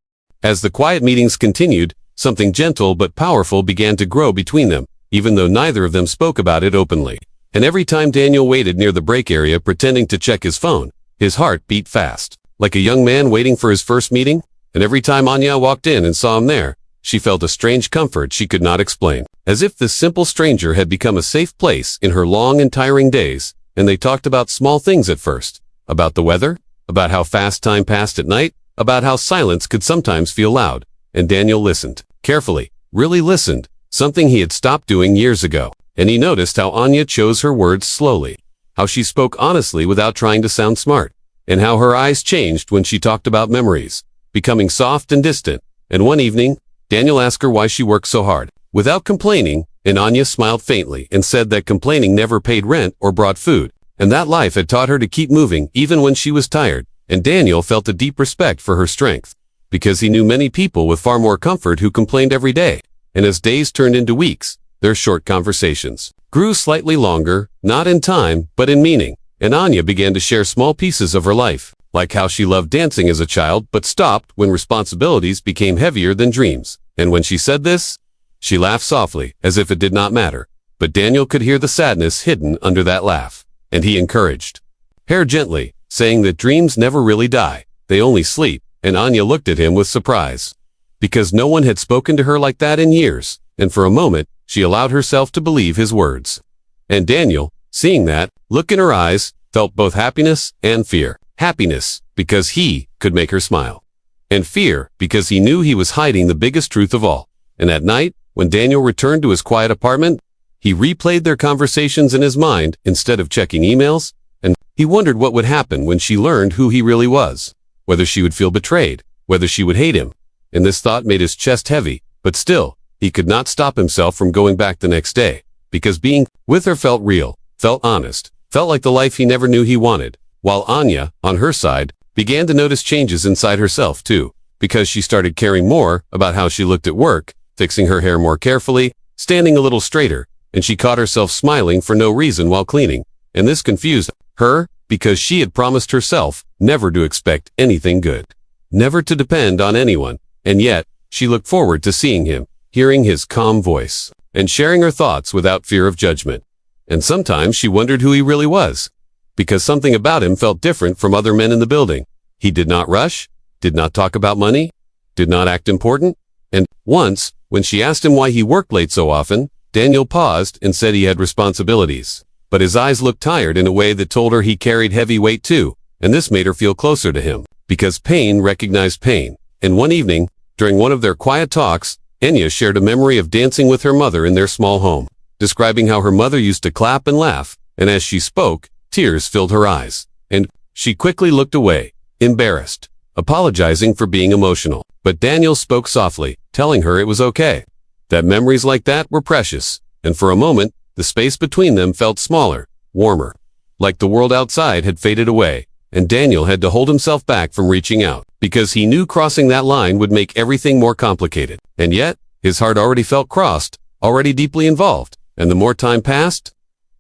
As the quiet meetings continued, something gentle but powerful began to grow between them, even though neither of them spoke about it openly. And every time Daniel waited near the break area pretending to check his phone, his heart beat fast, like a young man waiting for his first meeting. And every time Aanya walked in and saw him there, she felt a strange comfort she could not explain, as if this simple stranger had become a safe place in her long and tiring days. And they talked about small things at first, about the weather, about how fast time passed at night, about how silence could sometimes feel loud. And Daniel listened, carefully, really listened, something he had stopped doing years ago. And he noticed how Aanya chose her words slowly, how she spoke honestly without trying to sound smart, and how her eyes changed when she talked about memories, becoming soft and distant. And one evening, Daniel asked her why she worked so hard, without complaining, and Aanya smiled faintly and said that complaining never paid rent or brought food, and that life had taught her to keep moving even when she was tired. And Daniel felt a deep respect for her strength, because he knew many people with far more comfort who complained every day. And as days turned into weeks, their short conversations grew slightly longer, not in time, but in meaning. And Aanya began to share small pieces of her life, like how she loved dancing as a child but stopped when responsibilities became heavier than dreams. And when she said this, she laughed softly, as if it did not matter. But Daniel could hear the sadness hidden under that laugh, and he encouraged hair gently, saying that dreams never really die, they only sleep, and Aanya looked at him with surprise. Because no one had spoken to her like that in years, and for a moment, she allowed herself to believe his words. And Daniel, seeing that look in her eyes, felt both happiness and fear. Happiness, because he could make her smile. And fear, because he knew he was hiding the biggest truth of all. And at night, when Daniel returned to his quiet apartment, he replayed their conversations in his mind instead of checking emails, and he wondered what would happen when she learned who he really was. Whether she would feel betrayed, whether she would hate him. And this thought made his chest heavy, but still, he could not stop himself from going back the next day, because being with her felt real, felt honest, felt like the life he never knew he wanted, while Aanya, on her side, began to notice changes inside herself too, because she started caring more about how she looked at work, fixing her hair more carefully, standing a little straighter, and she caught herself smiling for no reason while cleaning, and this confused her, because she had promised herself never to expect anything good, never to depend on anyone, and yet, she looked forward to seeing him, hearing his calm voice, and sharing her thoughts without fear of judgment. And sometimes she wondered who he really was, because something about him felt different from other men in the building. He did not rush, did not talk about money, did not act important, and once, when she asked him why he worked late so often, Daniel paused and said he had responsibilities. But his eyes looked tired in a way that told her he carried heavy weight too, and this made her feel closer to him, because pain recognized pain. And one evening, during one of their quiet talks, Aanya shared a memory of dancing with her mother in their small home, describing how her mother used to clap and laugh, and as she spoke, tears filled her eyes, and she quickly looked away, embarrassed, apologizing for being emotional. But Daniel spoke softly, telling her it was okay, that memories like that were precious, and for a moment, the space between them felt smaller, warmer, like the world outside had faded away, and Daniel had to hold himself back from reaching out, because he knew crossing that line would make everything more complicated. And yet, his heart already felt crossed, already deeply involved, and the more time passed,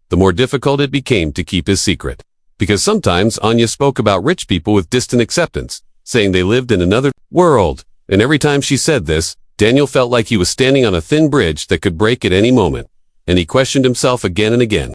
the more difficult it became to keep his secret. Because sometimes Aanya spoke about rich people with distant acceptance, saying they lived in another world, and every time she said this, Daniel felt like he was standing on a thin bridge that could break at any moment, and he questioned himself again and again,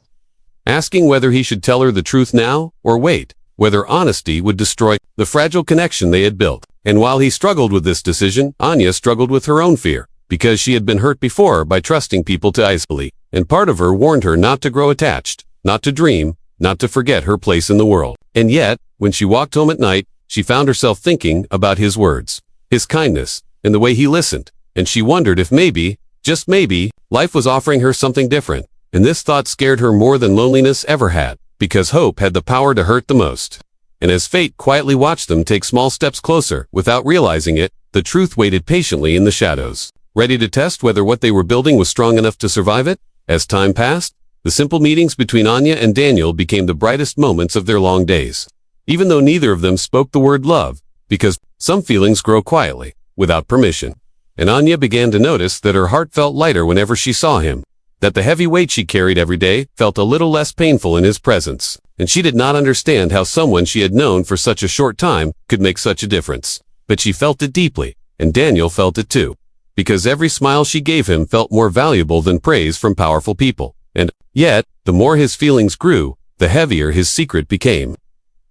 asking whether he should tell her the truth now or wait, whether honesty would destroy the fragile connection they had built. And while he struggled with this decision, Aanya struggled with her own fear, because she had been hurt before by trusting people too easily, and part of her warned her not to grow attached, not to dream, not to forget her place in the world. And yet, when she walked home at night, she found herself thinking about his words, his kindness, and the way he listened, and she wondered if maybe, just maybe, life was offering her something different. And this thought scared her more than loneliness ever had, because hope had the power to hurt the most. And as fate quietly watched them take small steps closer, without realizing it, the truth waited patiently in the shadows, ready to test whether what they were building was strong enough to survive it. As time passed, the simple meetings between Aanya and Daniel became the brightest moments of their long days. Even though neither of them spoke the word love, because some feelings grow quietly, without permission. And Aanya began to notice that her heart felt lighter whenever she saw him, that the heavy weight she carried every day felt a little less painful in his presence, and she did not understand how someone she had known for such a short time could make such a difference. But she felt it deeply, and Daniel felt it too, because every smile she gave him felt more valuable than praise from powerful people. And yet, the more his feelings grew, the heavier his secret became,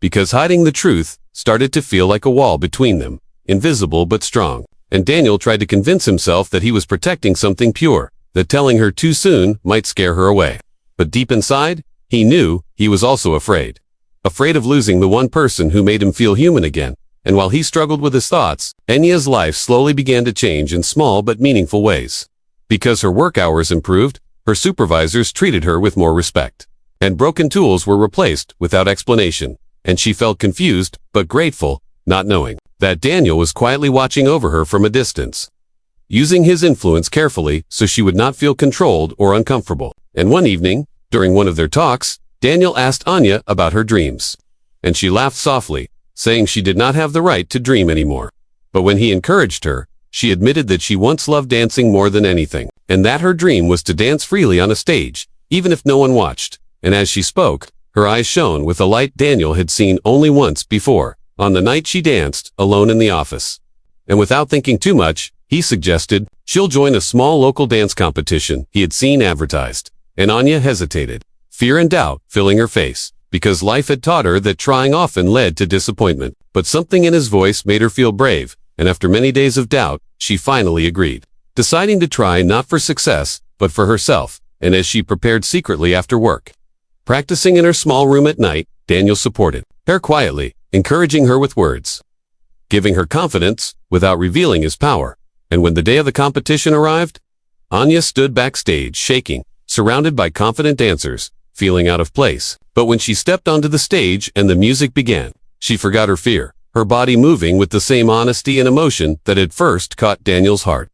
because hiding the truth started to feel like a wall between them, invisible but strong. And Daniel tried to convince himself that he was protecting something pure, that telling her too soon might scare her away. But deep inside, he knew he was also afraid. Afraid of losing the one person who made him feel human again. And while he struggled with his thoughts, Anya's life slowly began to change in small but meaningful ways. Because her work hours improved, her supervisors treated her with more respect. And broken tools were replaced without explanation. And she felt confused but grateful, not knowing that Daniel was quietly watching over her from a distance, using his influence carefully so she would not feel controlled or uncomfortable. And one evening, during one of their talks, Daniel asked Aanya about her dreams. And she laughed softly, saying she did not have the right to dream anymore. But when he encouraged her, she admitted that she once loved dancing more than anything, and that her dream was to dance freely on a stage, even if no one watched. And as she spoke, her eyes shone with a light Daniel had seen only once before, on the night she danced alone in the office. And without thinking too much, he suggested she'll join a small local dance competition he had seen advertised. And Aanya hesitated, fear and doubt filling her face, because life had taught her that trying often led to disappointment. But something in his voice made her feel brave, and after many days of doubt, she finally agreed, deciding to try not for success, but for herself, and as she prepared secretly after work. Practicing in her small room at night, Daniel supported her quietly, encouraging her with words, giving her confidence without revealing his power. And when the day of the competition arrived, Aanya stood backstage shaking, surrounded by confident dancers, feeling out of place. But when she stepped onto the stage and the music began, she forgot her fear, her body moving with the same honesty and emotion that had first caught Daniel's heart.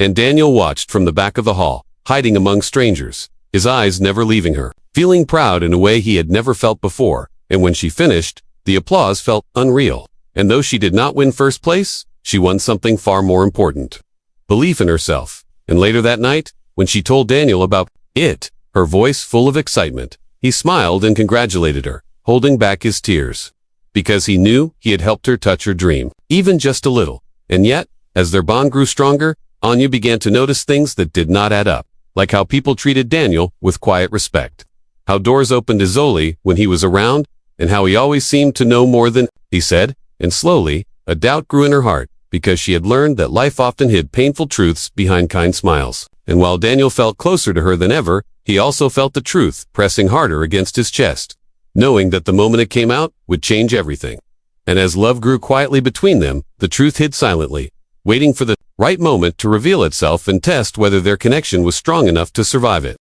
And Daniel watched from the back of the hall, hiding among strangers, his eyes never leaving her, feeling proud in a way he had never felt before. And when she finished, the applause felt unreal. And though she did not win first place, she won something far more important: belief in herself. And later that night, when she told Daniel about it, her voice full of excitement, he smiled and congratulated her, holding back his tears, because he knew he had helped her touch her dream, even just a little. And yet, as their bond grew stronger, Aanya began to notice things that did not add up, like how people treated Daniel with quiet respect, how doors opened to Zoli when he was around, and how he always seemed to know more than he said. And slowly, a doubt grew in her heart, because she had learned that life often hid painful truths behind kind smiles. And while Daniel felt closer to her than ever, he also felt the truth pressing harder against his chest, knowing that the moment it came out would change everything. And as love grew quietly between them, the truth hid silently, waiting for the right moment to reveal itself and test whether their connection was strong enough to survive it.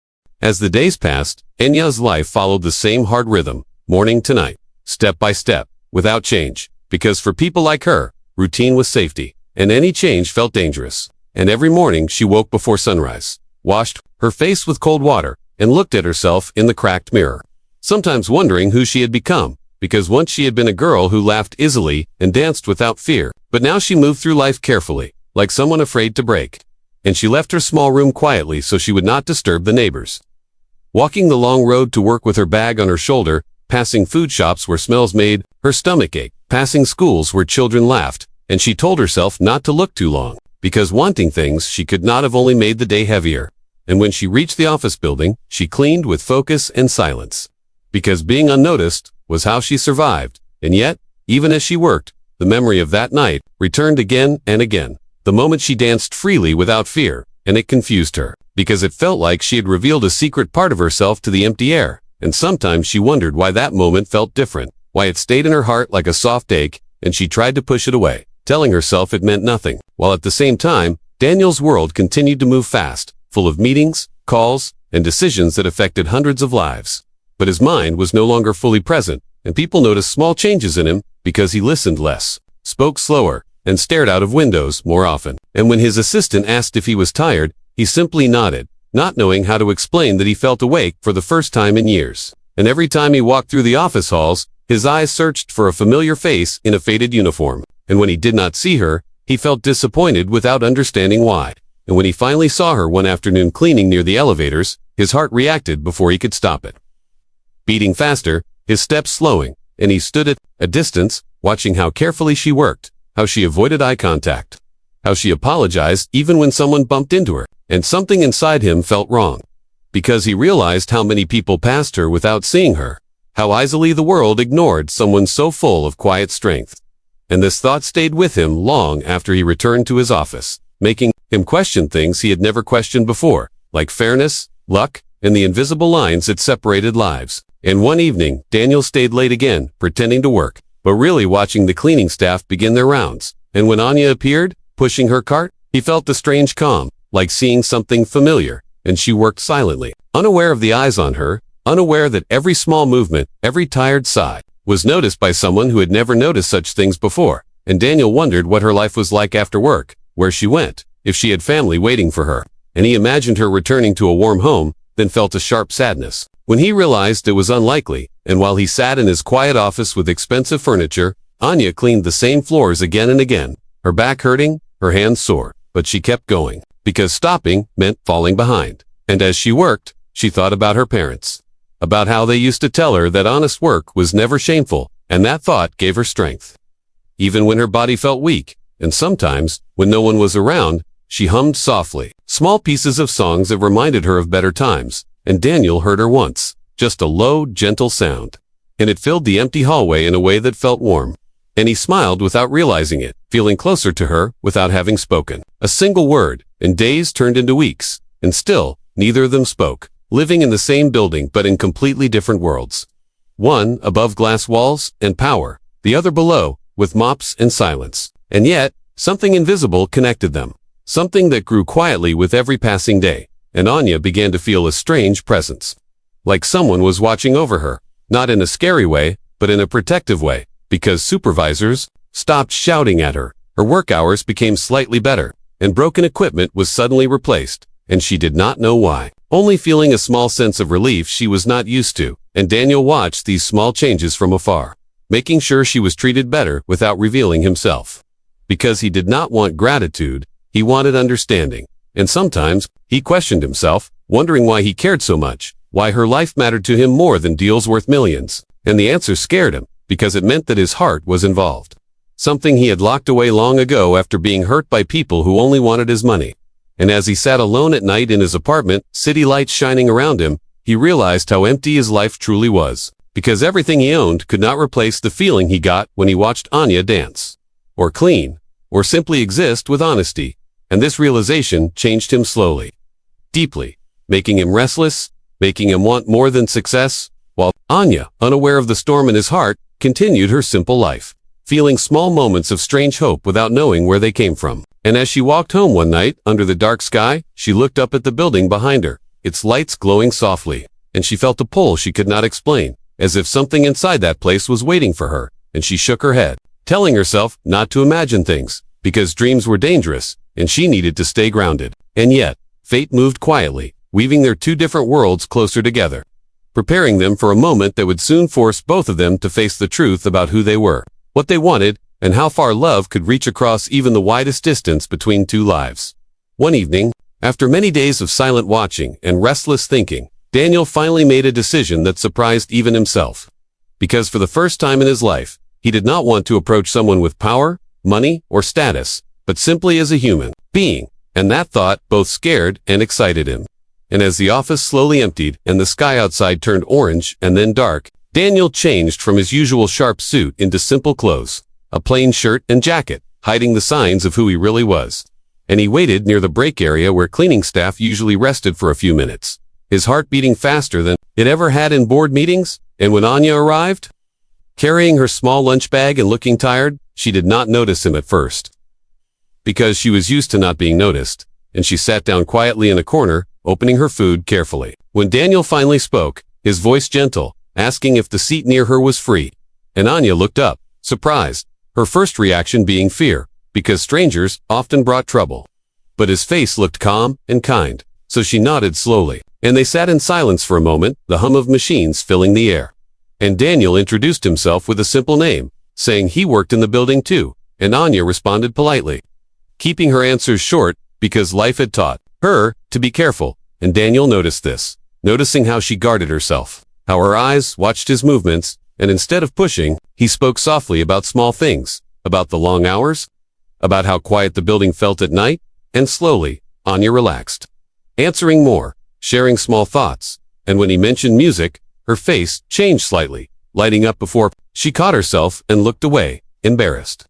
As the days passed, Anya's life followed the same hard rhythm, morning to night, step by step, without change. Because for people like her, routine was safety, and any change felt dangerous. And every morning she woke before sunrise, washed her face with cold water, and looked at herself in the cracked mirror, sometimes wondering who she had become, because once she had been a girl who laughed easily and danced without fear, but now she moved through life carefully, like someone afraid to break. And she left her small room quietly so she would not disturb the neighbors. Walking the long road to work with her bag on her shoulder, passing food shops where smells made her stomach ache, passing schools where children laughed, and she told herself not to look too long, because wanting things she could not have only made the day heavier. And when she reached the office building, she cleaned with focus and silence, because being unnoticed was how she survived. And yet, even as she worked, the memory of that night returned again and again, the moment she danced freely without fear, and it confused her, because it felt like she had revealed a secret part of herself to the empty air. And sometimes she wondered why that moment felt different, why it stayed in her heart like a soft ache, and she tried to push it away, telling herself it meant nothing. While at the same time, Daniel's world continued to move fast, full of meetings, calls, and decisions that affected hundreds of lives. But his mind was no longer fully present, and people noticed small changes in him because he listened less, spoke slower, and stared out of windows more often. And when his assistant asked if he was tired, he simply nodded, not knowing how to explain that he felt awake for the first time in years. And every time he walked through the office halls, his eyes searched for a familiar face in a faded uniform. And when he did not see her, he felt disappointed without understanding why. And when he finally saw her one afternoon cleaning near the elevators, his heart reacted before he could stop it, beating faster, his steps slowing, and he stood at a distance, watching how carefully she worked, how she avoided eye contact, how she apologized even when someone bumped into her. And something inside him felt wrong, because he realized how many people passed her without seeing her, how easily the world ignored someone so full of quiet strength. And this thought stayed with him long after he returned to his office, making him question things he had never questioned before, like fairness, luck, and the invisible lines that separated lives. And one evening, Daniel stayed late again, pretending to work, but really watching the cleaning staff begin their rounds. And when Aanya appeared, pushing her cart, he felt the strange calm, like seeing something familiar, and she worked silently, unaware of the eyes on her, unaware that every small movement, every tired sigh, was noticed by someone who had never noticed such things before. And Daniel wondered what her life was like after work, where she went, if she had family waiting for her. And he imagined her returning to a warm home, then felt a sharp sadness when he realized it was unlikely. And while he sat in his quiet office with expensive furniture, Aanya cleaned the same floors again and again, her back hurting, her hands sore, but she kept going, because stopping meant falling behind. And as she worked, she thought about her parents, about how they used to tell her that honest work was never shameful, and that thought gave her strength. Even when her body felt weak, and sometimes, when no one was around, she hummed softly, small pieces of songs that reminded her of better times. And Daniel heard her once, just a low, gentle sound. and it filled the empty hallway in a way that felt warm. And he smiled without realizing it, feeling closer to her without having spoken. A single word, and days turned into weeks, and still, neither of them spoke, living in the same building but in completely different worlds. One above glass walls and power, the other below, with mops and silence. And yet, something invisible connected them. Something that grew quietly with every passing day, and Aanya began to feel a strange presence. Like someone was watching over her, not in a scary way, but in a protective way, because supervisors stopped shouting at her, her work hours became slightly better, and broken equipment was suddenly replaced, and she did not know why. Only feeling a small sense of relief she was not used to, and Daniel watched these small changes from afar, making sure she was treated better without revealing himself. Because he did not want gratitude, he wanted understanding, and sometimes he questioned himself, wondering why he cared so much, why her life mattered to him more than deals worth millions. And the answer scared him, because it meant that his heart was involved. Something he had locked away long ago after being hurt by people who only wanted his money. And as he sat alone at night in his apartment, city lights shining around him, he realized how empty his life truly was, because everything he owned could not replace the feeling he got when he watched Aanya dance, or clean, or simply exist with honesty. And this realization changed him slowly, deeply, making him restless, making him want more than success, while Aanya, unaware of the storm in his heart, continued her simple life, feeling small moments of strange hope without knowing where they came from. And as she walked home one night, under the dark sky, she looked up at the building behind her, its lights glowing softly, and she felt a pull she could not explain, as if something inside that place was waiting for her, and she shook her head, telling herself not to imagine things, because dreams were dangerous, and she needed to stay grounded. And yet, fate moved quietly, weaving their two different worlds closer together, preparing them for a moment that would soon force both of them to face the truth about who they were, what they wanted, and how far love could reach across even the widest distance between two lives. One evening, after many days of silent watching and restless thinking, Daniel finally made a decision that surprised even himself. Because for the first time in his life, he did not want to approach someone with power, money, or status, but simply as a human being, and that thought both scared and excited him. And as the office slowly emptied and the sky outside turned orange and then dark, Daniel changed from his usual sharp suit into simple clothes, a plain shirt and jacket, hiding the signs of who he really was. And he waited near the break area where cleaning staff usually rested for a few minutes, his heart beating faster than it ever had in board meetings. And when Aanya arrived, carrying her small lunch bag and looking tired, she did not notice him at first, because she was used to not being noticed, and she sat down quietly in a corner, opening her food carefully. When Daniel finally spoke, his voice gentle, asking if the seat near her was free, and Aanya looked up, surprised, her first reaction being fear, because strangers often brought trouble. But his face looked calm and kind, so she nodded slowly, and they sat in silence for a moment, the hum of machines filling the air. And Daniel introduced himself with a simple name, saying he worked in the building too, and Aanya responded politely, keeping her answers short because life had taught her to be careful. And Daniel noticed this, noticing how she guarded herself, how her eyes watched his movements, and instead of pushing, he spoke softly about small things, about the long hours, about how quiet the building felt at night, and slowly, Aanya relaxed, answering more, sharing small thoughts, and when he mentioned music, her face changed slightly, lighting up before she caught herself and looked away, embarrassed.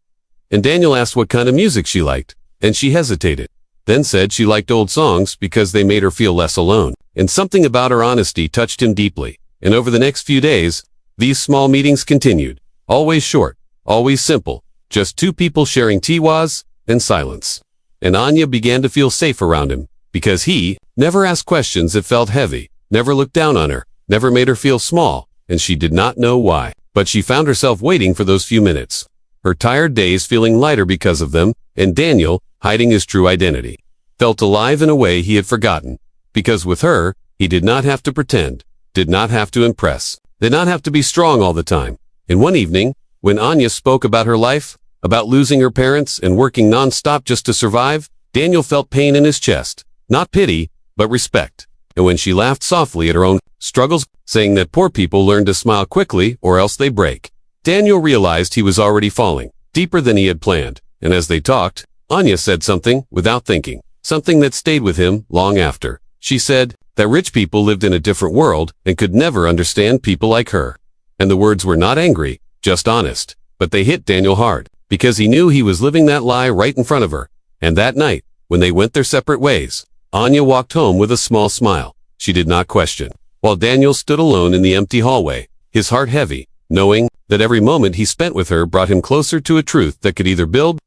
And Daniel asked what kind of music she liked, and she hesitated, then said she liked old songs because they made her feel less alone. And something about her honesty touched him deeply. And over the next few days, these small meetings continued, always short, always simple, just two people sharing tiwas and silence. And Aanya began to feel safe around him, because he never asked questions that felt heavy, never looked down on her, never made her feel small, and she did not know why. But she found herself waiting for those few minutes, her tired days feeling lighter because of them, and Daniel, hiding his true identity, felt alive in a way he had forgotten, because with her, he did not have to pretend, did not have to impress, did not have to be strong all the time. And one evening, when Aanya spoke about her life, about losing her parents and working non-stop just to survive, Daniel felt pain in his chest, not pity, but respect. And when she laughed softly at her own struggles, saying that poor people learn to smile quickly or else they break, Daniel realized he was already falling, deeper than he had planned. And as they talked, Aanya said something without thinking, something that stayed with him long after. She said that rich people lived in a different world and could never understand people like her. And the words were not angry, just honest. But they hit Daniel hard, because he knew he was living that lie right in front of her. And that night, when they went their separate ways, Aanya walked home with a small smile. She did not question. While Daniel stood alone in the empty hallway, his heart heavy, knowing that every moment he spent with her brought him closer to a truth that could either build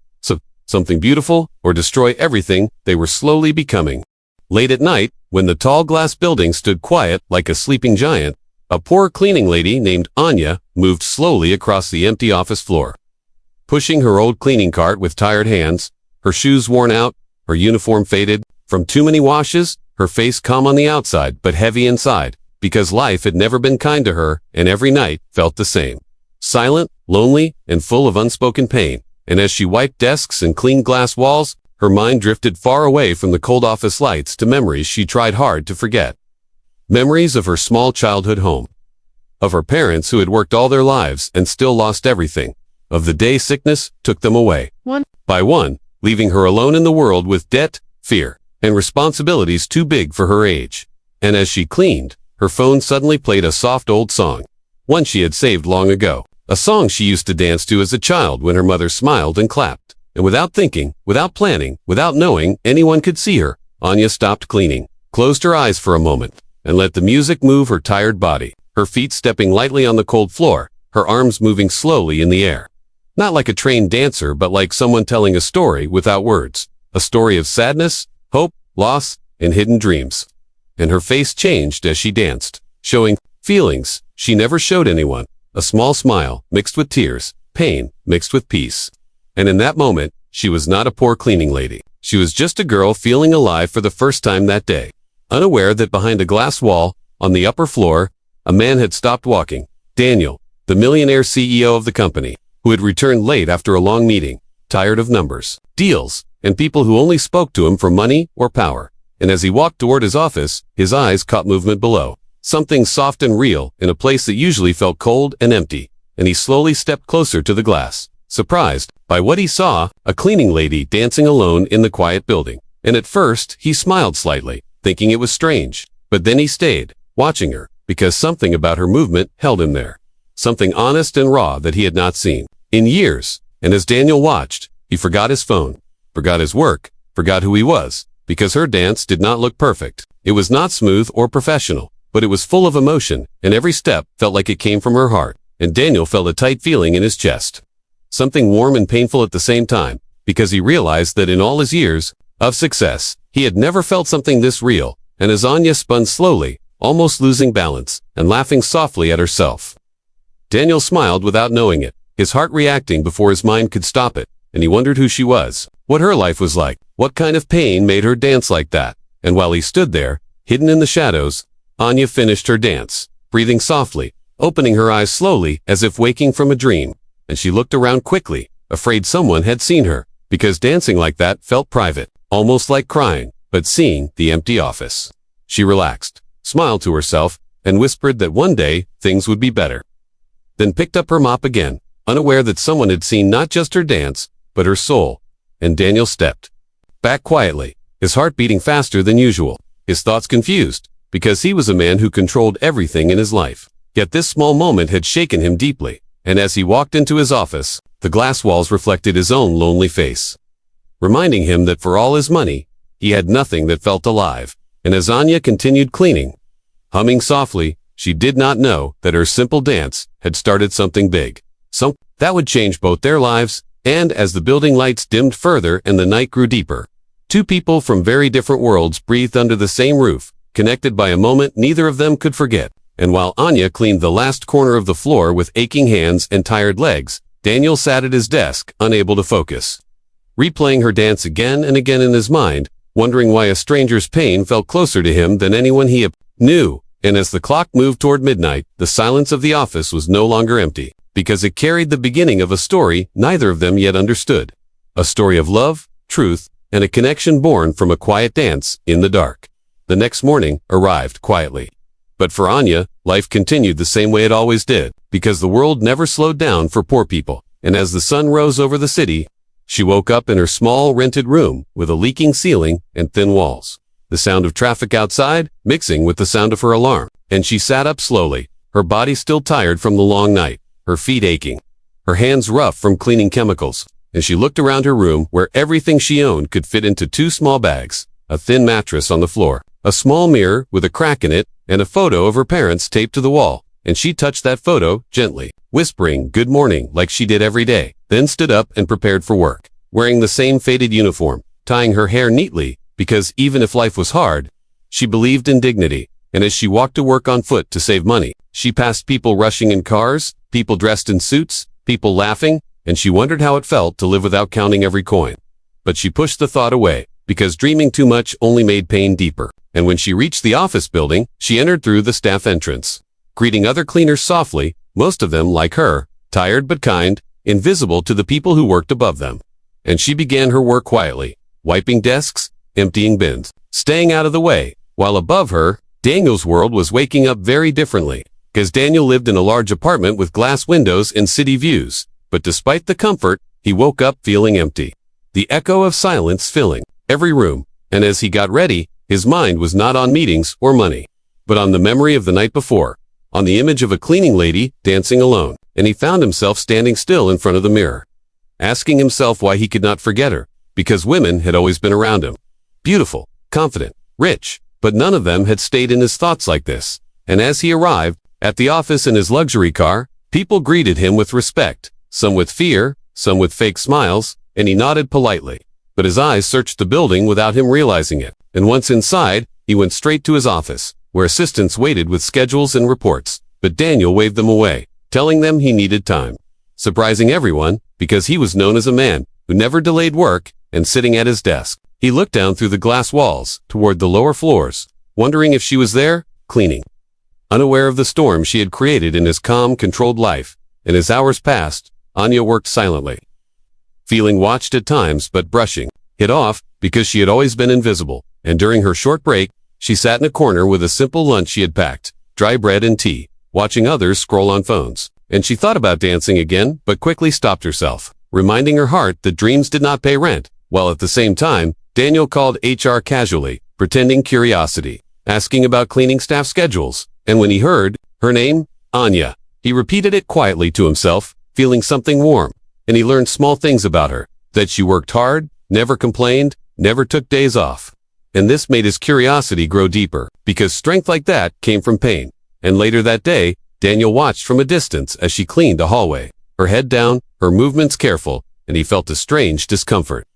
something beautiful or destroy everything they were slowly becoming. Late at night, when the tall glass building stood quiet like a sleeping giant, a poor cleaning lady named Aanya moved slowly across the empty office floor. Pushing her old cleaning cart with tired hands, her shoes worn out, her uniform faded, from too many washes, her face calm on the outside but heavy inside, because life had never been kind to her and every night felt the same. Silent, lonely, and full of unspoken pain. And as she wiped desks and cleaned glass walls, her mind drifted far away from the cold office lights to memories she tried hard to forget. Memories of her small childhood home. Of her parents who had worked all their lives and still lost everything. Of the day sickness took them away, one by one, leaving her alone in the world with debt, fear, and responsibilities too big for her age. And as she cleaned, her phone suddenly played a soft old song, one she had saved long ago. A song she used to dance to as a child when her mother smiled and clapped. And without thinking, without planning, without knowing anyone could see her, Aanya stopped cleaning, closed her eyes for a moment, and let the music move her tired body, her feet stepping lightly on the cold floor, her arms moving slowly in the air. Not like a trained dancer, but like someone telling a story without words, a story of sadness, hope, loss, and hidden dreams. And her face changed as she danced, showing feelings she never showed anyone. A small smile mixed with tears, pain mixed with peace. And in that moment, she was not a poor cleaning lady. She was just a girl feeling alive for the first time that day, unaware that behind a glass wall, on the upper floor, a man had stopped walking. Daniel, the millionaire CEO of the company, who had returned late after a long meeting, tired of numbers, deals, and people who only spoke to him for money or power. And as he walked toward his office, his eyes caught movement below. Something soft and real in a place that usually felt cold and empty, and he slowly stepped closer to the glass, surprised by what he saw, a cleaning lady dancing alone in the quiet building. And at first, he smiled slightly, thinking it was strange, but then he stayed, watching her, because something about her movement held him there. Something honest and raw that he had not seen in years. And as Daniel watched, he forgot his phone, forgot his work, forgot who he was, because her dance did not look perfect. It was not smooth or professional, but it was full of emotion, and every step felt like it came from her heart, and Daniel felt a tight feeling in his chest. Something warm and painful at the same time, because he realized that in all his years of success, he had never felt something this real. And as Aanya spun slowly, almost losing balance, and laughing softly at herself, Daniel smiled without knowing it, his heart reacting before his mind could stop it, and he wondered who she was, what her life was like, what kind of pain made her dance like that. And while he stood there, hidden in the shadows, Aanya finished her dance, breathing softly, opening her eyes slowly as if waking from a dream, and she looked around quickly, afraid someone had seen her, because dancing like that felt private, almost like crying. But seeing the empty office, she relaxed, smiled to herself, and whispered that one day things would be better. Then picked up her mop again, unaware that someone had seen not just her dance, but her soul. And Daniel stepped back quietly, his heart beating faster than usual, his thoughts confused, because he was a man who controlled everything in his life. Yet this small moment had shaken him deeply, and as he walked into his office, the glass walls reflected his own lonely face, reminding him that for all his money, he had nothing that felt alive. And as Aanya continued cleaning, humming softly, she did not know that her simple dance had started something big, something that would change both their lives. And as the building lights dimmed further and the night grew deeper, two people from very different worlds breathed under the same roof, connected by a moment neither of them could forget. And while Aanya cleaned the last corner of the floor with aching hands and tired legs, Daniel sat at his desk, unable to focus, replaying her dance again and again in his mind, wondering why a stranger's pain felt closer to him than anyone he knew. And as the clock moved toward midnight, the silence of the office was no longer empty, because it carried the beginning of a story neither of them yet understood. A story of love, truth, and a connection born from a quiet dance in the dark. The next morning arrived quietly. But for Aanya, life continued the same way it always did, because the world never slowed down for poor people. And as the sun rose over the city, she woke up in her small rented room with a leaking ceiling and thin walls. The sound of traffic outside mixing with the sound of her alarm, and she sat up slowly, her body still tired from the long night, her feet aching, her hands rough from cleaning chemicals, and she looked around her room where everything she owned could fit into 2 small bags, a thin mattress on the floor, a small mirror with a crack in it, and a photo of her parents taped to the wall, and she touched that photo gently, whispering good morning like she did every day, then stood up and prepared for work, wearing the same faded uniform, tying her hair neatly, because even if life was hard, she believed in dignity, and as she walked to work on foot to save money, she passed people rushing in cars, people dressed in suits, people laughing, and she wondered how it felt to live without counting every coin. But she pushed the thought away, because dreaming too much only made pain deeper. And when she reached the office building, she entered through the staff entrance, greeting other cleaners softly, most of them like her, tired but kind, invisible to the people who worked above them. And she began her work quietly, wiping desks, emptying bins, staying out of the way, while above her, Daniel's world was waking up very differently, because Daniel lived in a large apartment with glass windows and city views, but despite the comfort, he woke up feeling empty. The echo of silence filling every room, and as he got ready, his mind was not on meetings or money, but on the memory of the night before, on the image of a cleaning lady dancing alone, and he found himself standing still in front of the mirror, asking himself why he could not forget her, because women had always been around him. Beautiful, confident, rich, but none of them had stayed in his thoughts like this. And as he arrived at the office in his luxury car, people greeted him with respect, some with fear, some with fake smiles, and he nodded politely. But his eyes searched the building without him realizing it, and once inside, he went straight to his office, where assistants waited with schedules and reports, but Daniel waved them away, telling them he needed time, surprising everyone, because he was known as a man who never delayed work, and sitting at his desk, he looked down through the glass walls, toward the lower floors, wondering if she was there, cleaning. Unaware of the storm she had created in his calm, controlled life, and as hours passed, Aanya worked silently, feeling watched at times but brushing it off because she had always been invisible, and during her short break, she sat in a corner with a simple lunch she had packed, dry bread and tea, watching others scroll on phones. And she thought about dancing again, but quickly stopped herself, reminding her heart that dreams did not pay rent, while at the same time, Daniel called HR casually, pretending curiosity, asking about cleaning staff schedules, and when he heard her name, Aanya, he repeated it quietly to himself, feeling something warm, and he learned small things about her, that she worked hard, never complained, never took days off. And this made his curiosity grow deeper, because strength like that came from pain. And later that day, Daniel watched from a distance as she cleaned the hallway, her head down, her movements careful, and he felt a strange discomfort,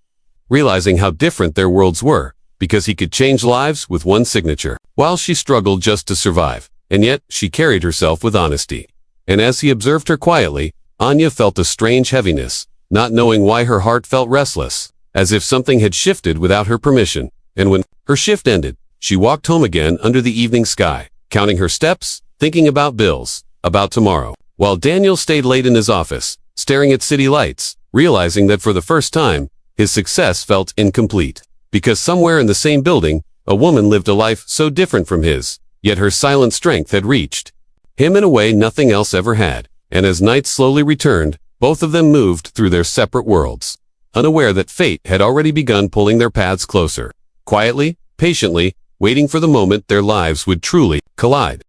realizing how different their worlds were, because he could change lives with one signature, while she struggled just to survive, and yet she carried herself with honesty. And as he observed her quietly, Aanya felt a strange heaviness, not knowing why her heart felt restless, as if something had shifted without her permission. And when her shift ended, she walked home again under the evening sky, counting her steps, thinking about bills, about tomorrow, while Daniel stayed late in his office, staring at city lights, realizing that for the first time, his success felt incomplete, because somewhere in the same building, a woman lived a life so different from his, yet her silent strength had reached him in a way nothing else ever had. And as night slowly returned, both of them moved through their separate worlds, unaware that fate had already begun pulling their paths closer, quietly, patiently, waiting for the moment their lives would truly collide.